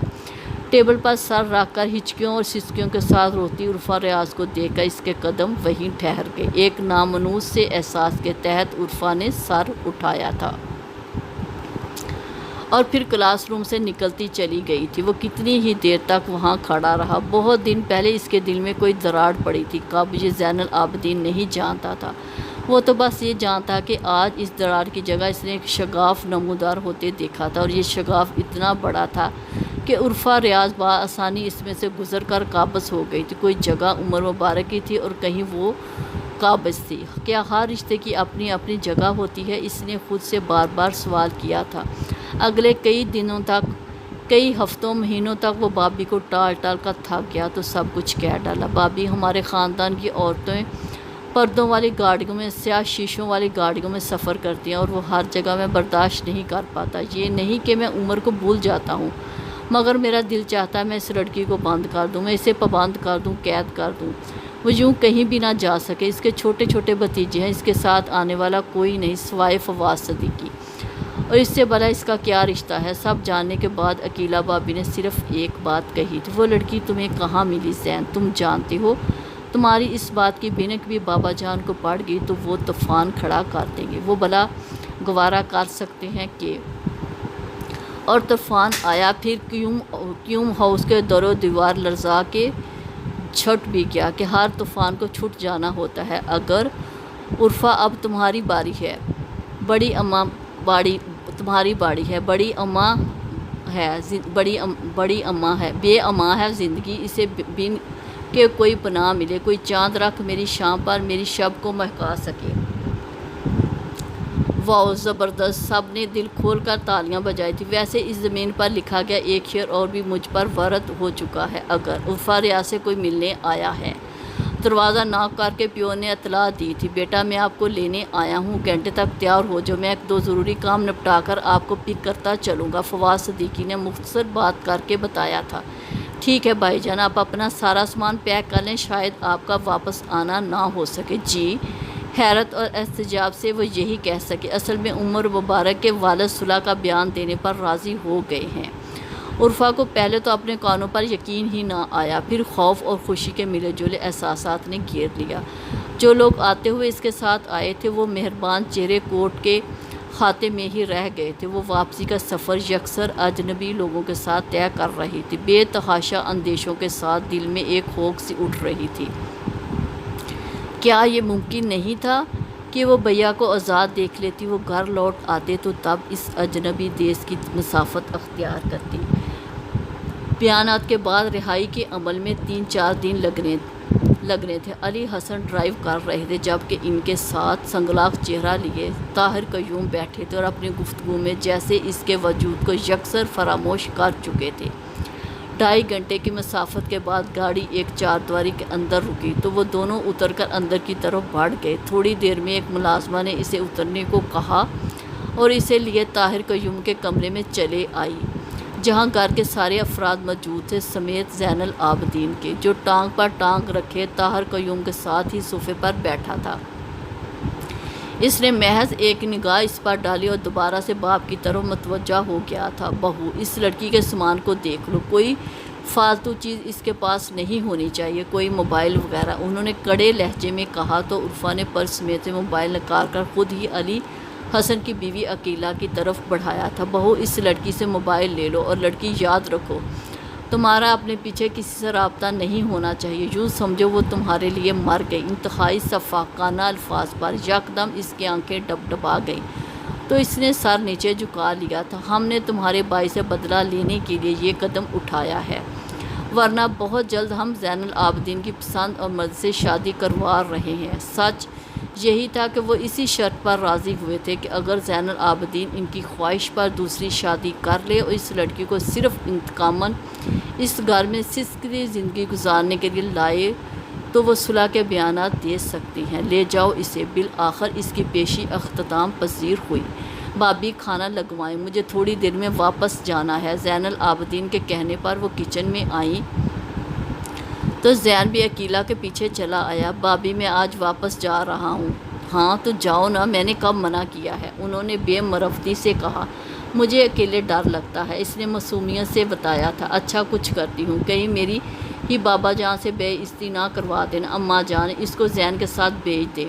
ٹیبل پر سر رکھ کر ہچکیوں اور سسکیوں کے ساتھ روتی عرفہ ریاض کو دیکھ کر اس کے قدم وہیں ٹھہر گئے۔ ایک نامنوس سے احساس کے تحت عرفہ نے سر اٹھایا تھا اور پھر کلاس روم سے نکلتی چلی گئی تھی۔ وہ کتنی ہی دیر تک وہاں کھڑا رہا۔ بہت دن پہلے اس کے دل میں کوئی دراڑ پڑی تھی، کب یہ زین العابدین نہیں جانتا تھا۔ وہ تو بس یہ جانتا کہ آج اس دراڑ کی جگہ اس نے ایک شگاف نمودار ہوتے دیکھا تھا، اور یہ شگاف اتنا بڑا تھا کہ عرفہ ریاض بآسانی اس میں سے گزر کر قابض ہو گئی تھی۔ کوئی جگہ عمر مبارک کی تھی اور کہیں وہ قابض تھی۔ کیا ہر رشتے کی اپنی اپنی جگہ ہوتی ہے؟ اس نے خود سے بار بار سوال کیا تھا۔ اگلے کئی دنوں تک، کئی ہفتوں مہینوں تک وہ بھابی کو ٹال ٹال کر تھک گیا تو سب کچھ کہہ ڈالا۔ بھابی، ہمارے خاندان کی عورتیں پردوں والی گاڑیوں میں، سیاہ شیشوں والی گاڑیوں میں سفر کرتی ہیں، اور وہ ہر جگہ میں برداشت نہیں کر پاتا۔ یہ نہیں کہ میں عمر کو بھول جاتا ہوں، مگر میرا دل چاہتا ہے میں اس لڑکی کو بند کر دوں، میں اسے پابند کر دوں، قید کر دوں، وہ یوں کہیں بھی نہ جا سکے۔ اس کے چھوٹے چھوٹے بھتیجے ہیں، اس کے ساتھ آنے والا کوئی نہیں سوائے فواز صدیقی، اور اس سے بھلا اس کا کیا رشتہ ہے؟ سب جاننے کے بعد عقیلہ بھابی نے صرف ایک بات کہی تھی، وہ لڑکی تمہیں کہاں ملی زین؟ تم جانتی ہو تمہاری اس بات کی بھنک بھی بابا جان کو پڑ گئی تو وہ طوفان کھڑا کر دیں گے۔ وہ بھلا گوارا کر سکتے ہیں کہ؟ اور طوفان آیا پھر کیوم ہاؤس کے در و دیوار لرزا کے چھٹ بھی گیا کہ ہر طوفان کو چھٹ جانا ہوتا ہے۔ اگر عرفہ اب تمہاری باری ہے، بڑی اماں تمہاری باری ہے، بڑی اماں ہے، بے اماں ہے زندگی، اسے بن کہ کوئی پناہ ملے، کوئی چاند رکھ میری شام پر، میری شب کو مہکا سکے۔ واؤ، زبردست! سب نے دل کھول کر تالیاں بجائی تھی۔ ویسے اس زمین پر لکھا گیا ایک شعر اور بھی مجھ پر ورد ہو چکا ہے۔ اگر عرفہ ریاض سے کوئی ملنے آیا ہے، دروازہ ناک کر کے پیو نے اطلاع دی تھی، بیٹا میں آپ کو لینے آیا ہوں، گھنٹے تک تیار ہو جاؤ، میں ایک دو ضروری کام نپٹا کر آپ کو پک کرتا چلوں گا، فواز صدیقی نے مختصر بات کر کے بتایا تھا۔ ٹھیک ہے بھائی جان، آپ اپنا سارا سامان پیک کر لیں، شاید آپ کا واپس آنا نہ ہو سکے۔ جی؟ حیرت اور احتجاج سے وہ یہی کہہ سکے، اصل میں عمر مبارک کے والد صلح کا بیان دینے پر راضی ہو گئے ہیں۔ عرفہ کو پہلے تو اپنے کانوں پر یقین ہی نہ آیا، پھر خوف اور خوشی کے ملے جلے احساسات نے گھیر لیا۔ جو لوگ آتے ہوئے اس کے ساتھ آئے تھے وہ مہربان چہرے، کوٹ کے خاتے میں ہی رہ گئے تھے۔ وہ واپسی کا سفر یکسر اجنبی لوگوں کے ساتھ طے کر رہی تھی۔ بے تحاشا اندیشوں کے ساتھ دل میں ایک ہوک سی اٹھ رہی تھی۔ کیا یہ ممکن نہیں تھا کہ وہ بھیا کو آزاد دیکھ لیتی، وہ گھر لوٹ آتے تو تب اس اجنبی دیس کی مسافت اختیار کرتی۔ بیانات کے بعد رہائی کے عمل میں 3-4 دن لگنے تھے۔ علی حسن ڈرائیو کر رہے تھے جبکہ ان کے ساتھ سنگلاخ چہرہ لیے طاہر قیوم بیٹھے تھے اور اپنی گفتگو میں جیسے اس کے وجود کو یکسر فراموش کر چکے تھے۔ 2.5 گھنٹے کی مسافت کے بعد گاڑی ایک چاردیواری کے اندر رکی تو وہ دونوں اتر کر اندر کی طرف بڑھ گئے۔ تھوڑی دیر میں ایک ملازمہ نے اسے اترنے کو کہا اور اسے لیے طاہر قیوم کے کمرے میں چلے آئی، جہاں گھر کے سارے افراد موجود تھے سمیت زین العابدین کے، جو ٹانگ پر ٹانگ رکھے طاہر قیوم کے ساتھ ہی صوفے پر بیٹھا تھا۔ اس نے محض ایک نگاہ اس پر ڈالی اور دوبارہ سے باپ کی طرف متوجہ ہو گیا تھا۔ بہو، اس لڑکی کے سامان کو دیکھ لو، کوئی فالتو چیز اس کے پاس نہیں ہونی چاہیے، کوئی موبائل وغیرہ، انہوں نے کڑے لہجے میں کہا تو عرفا نے پرس میں سے موبائل نکال کر خود ہی علی حسن کی بیوی عقیلہ کی طرف بڑھایا تھا۔ بہو، اس لڑکی سے موبائل لے لو، اور لڑکی یاد رکھو تمہارا اپنے پیچھے کسی سے رابطہ نہیں ہونا چاہیے، یوں سمجھو وہ تمہارے لیے مر گئی۔ انتہائی شفاقانہ الفاظ پر یکدم اس کی آنکھیں ڈبڈبا گئیں تو اس نے سر نیچے جھکا لیا تھا۔ ہم نے تمہارے بھائی سے بدلہ لینے کے لیے یہ قدم اٹھایا ہے، ورنہ بہت جلد ہم زین العابدین کی پسند اور مرضی سے شادی کروا رہے ہیں۔ سچ یہی تھا کہ وہ اسی شرط پر راضی ہوئے تھے کہ اگر زین العابدین ان کی خواہش پر دوسری شادی کر لے اور اس لڑکی کو صرف انتقاماً اس گھر میں سستی زندگی گزارنے کے لیے لائے تو وہ صلح کے بیانات دے سکتی ہیں۔ لے جاؤ اسے۔ بالآخر اس کی پیشی اختتام پذیر ہوئی۔ بھابی، کھانا لگوائیں، مجھے تھوڑی دیر میں واپس جانا ہے۔ زین العابدین کے کہنے پر وہ کچن میں آئیں تو زین بھی عقیلہ کے پیچھے چلا آیا۔ بھابی، میں آج واپس جا رہا ہوں۔ ہاں تو جاؤ نا، میں نے کب منع کیا ہے؟ انہوں نے بے مروتی سے کہا۔ مجھے اکیلے ڈر لگتا ہے، اس نے معصومیت سے بتایا تھا۔ اچھا کچھ کرتی ہوں، کہیں میری ہی بابا جان سے بے عزتی نہ کروا دینا۔ اماں جان، اس کو زین کے ساتھ بھیج دے،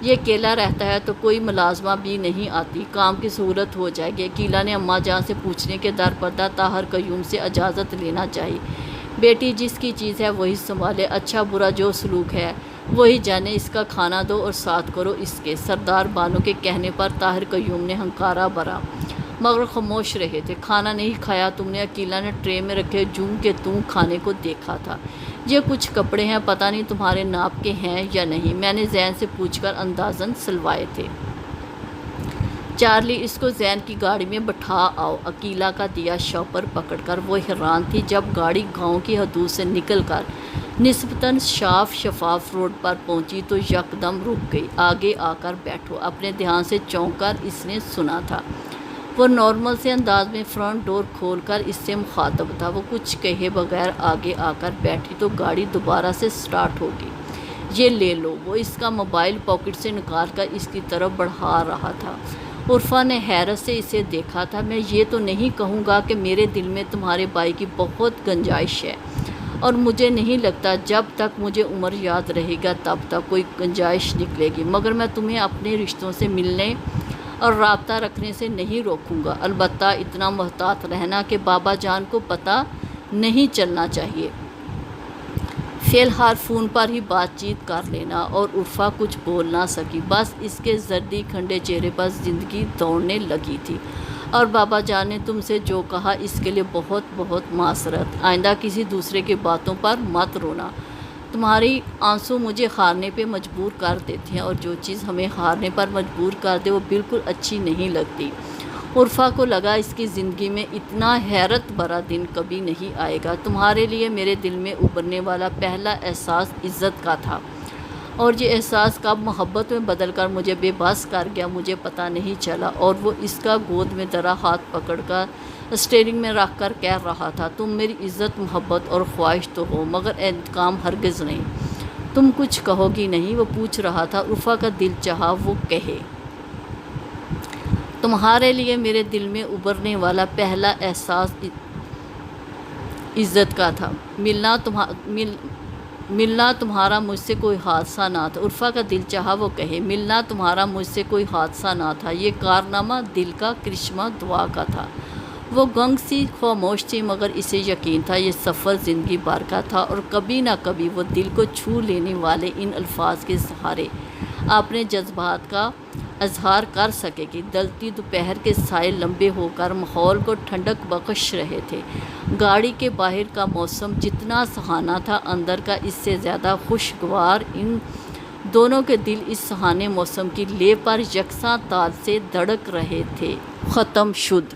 یہ اکیلا رہتا ہے تو کوئی ملازمہ بھی نہیں آتی، کام کی سہولت ہو جائے گی۔ عقیلہ نے اماں جان سے پوچھنے کے درپردہ طاہر قیوم سے اجازت لینا چاہی۔ بیٹی جس کی چیز ہے وہی سنبھالے، اچھا برا جو سلوک ہے وہی جانے، اس کا کھانا دو اور ساتھ کرو اس کے۔ سردار بانو کے کہنے پر طاہر قیوم نے ہنکارا بھرا، مگر خاموش رہے تھے۔ کھانا نہیں کھایا تم نے؟ عقیلہ نے ٹرے میں رکھے جوں کے توں کھانے کو دیکھا تھا۔ یہ کچھ کپڑے ہیں، پتہ نہیں تمہارے ناپ کے ہیں یا نہیں، میں نے زین سے پوچھ کر اندازاً سلوائے تھے۔ چارلی، اس کو زین کی گاڑی میں بٹھا آؤ۔ عقیلہ کا دیا شاپر پکڑ کر وہ حیران تھی جب گاڑی گاؤں کی حدود سے نکل کر نسبتاً صاف شفاف روڈ پر پہنچی تو یکدم رک گئی۔ آگے آ کر بیٹھو۔ اپنے دھیان سے چونک کر اس نے سنا تھا۔ وہ نارمل سے انداز میں فرنٹ ڈور کھول کر اس سے مخاطب تھا۔ وہ کچھ کہے بغیر آگے آ کر بیٹھی تو گاڑی دوبارہ سے سٹارٹ ہوگی۔ یہ لے لو۔ وہ اس کا موبائل پاکٹ سے نکال کر اس کی طرف بڑھا رہا تھا۔ عرفا نے حیرت سے اسے دیکھا تھا۔ میں یہ تو نہیں کہوں گا کہ میرے دل میں تمہارے بھائی کی بہت گنجائش ہے، اور مجھے نہیں لگتا جب تک مجھے عمر یاد رہے گا تب تک کوئی گنجائش نکلے گی، مگر میں تمہیں اپنے رشتوں سے ملنے اور رابطہ رکھنے سے نہیں روکوں گا، البتہ اتنا محتاط رہنا کہ بابا جان کو پتہ نہیں چلنا چاہیے۔ فی الحال فون پر ہی بات چیت کر لینا۔ اور عرفا کچھ بول نہ سکی، بس اس کے زردی کھنڈے چہرے پر زندگی دوڑنے لگی تھی۔ اور بابا جان نے تم سے جو کہا اس کے لیے بہت بہت معذرت، آئندہ کسی دوسرے کی باتوں پر مت رونا۔ تمہاری آنسو مجھے ہارنے پہ مجبور کر دیتے ہیں، اور جو چیز ہمیں ہارنے پر مجبور کر دے وہ بالکل اچھی نہیں لگتی۔ عرفا کو لگا اس کی زندگی میں اتنا حیرت بھرا دن کبھی نہیں آئے گا۔ تمہارے لیے میرے دل میں ابھرنے والا پہلا احساس عزت کا تھا، اور یہ احساس کب محبت میں بدل کر مجھے بے بس کر گیا مجھے پتہ نہیں چلا۔ اور وہ اس کا گود میں درا ہاتھ پکڑ کر اسٹیئرنگ میں رکھ کر کہہ رہا تھا، تم میری عزت، محبت اور خواہش تو ہو، مگر انتقام ہرگز نہیں۔ تم کچھ کہو گی نہیں؟ وہ پوچھ رہا تھا۔ عرفا کا دل چاہا وہ کہے، تمہارے لیے میرے دل میں ابھرنے والا پہلا احساس عزت کا تھا۔ ملنا تمہارا مجھ سے کوئی حادثہ نہ تھا۔ عرفہ کا دل چاہا وہ کہے، ملنا تمہارا مجھ سے کوئی حادثہ نہ تھا، یہ کارنامہ دل کا کرشمہ دعا کا تھا۔ وہ گنگ سی خاموش تھی، مگر اسے یقین تھا یہ سفر زندگی بھر کا تھا، اور کبھی نہ کبھی وہ دل کو چھو لینے والے ان الفاظ کے سہارے اپنے جذبات کا اظہار کر سکے گی۔ ڈھلتی دوپہر کے سائے لمبے ہو کر ماحول کو ٹھنڈک بخش رہے تھے۔ گاڑی کے باہر کا موسم جتنا سہانا تھا، اندر کا اس سے زیادہ خوشگوار۔ ان دونوں کے دل اس سہانے موسم کی لے پر یکساں تال سے دھڑک رہے تھے۔ ختم شد۔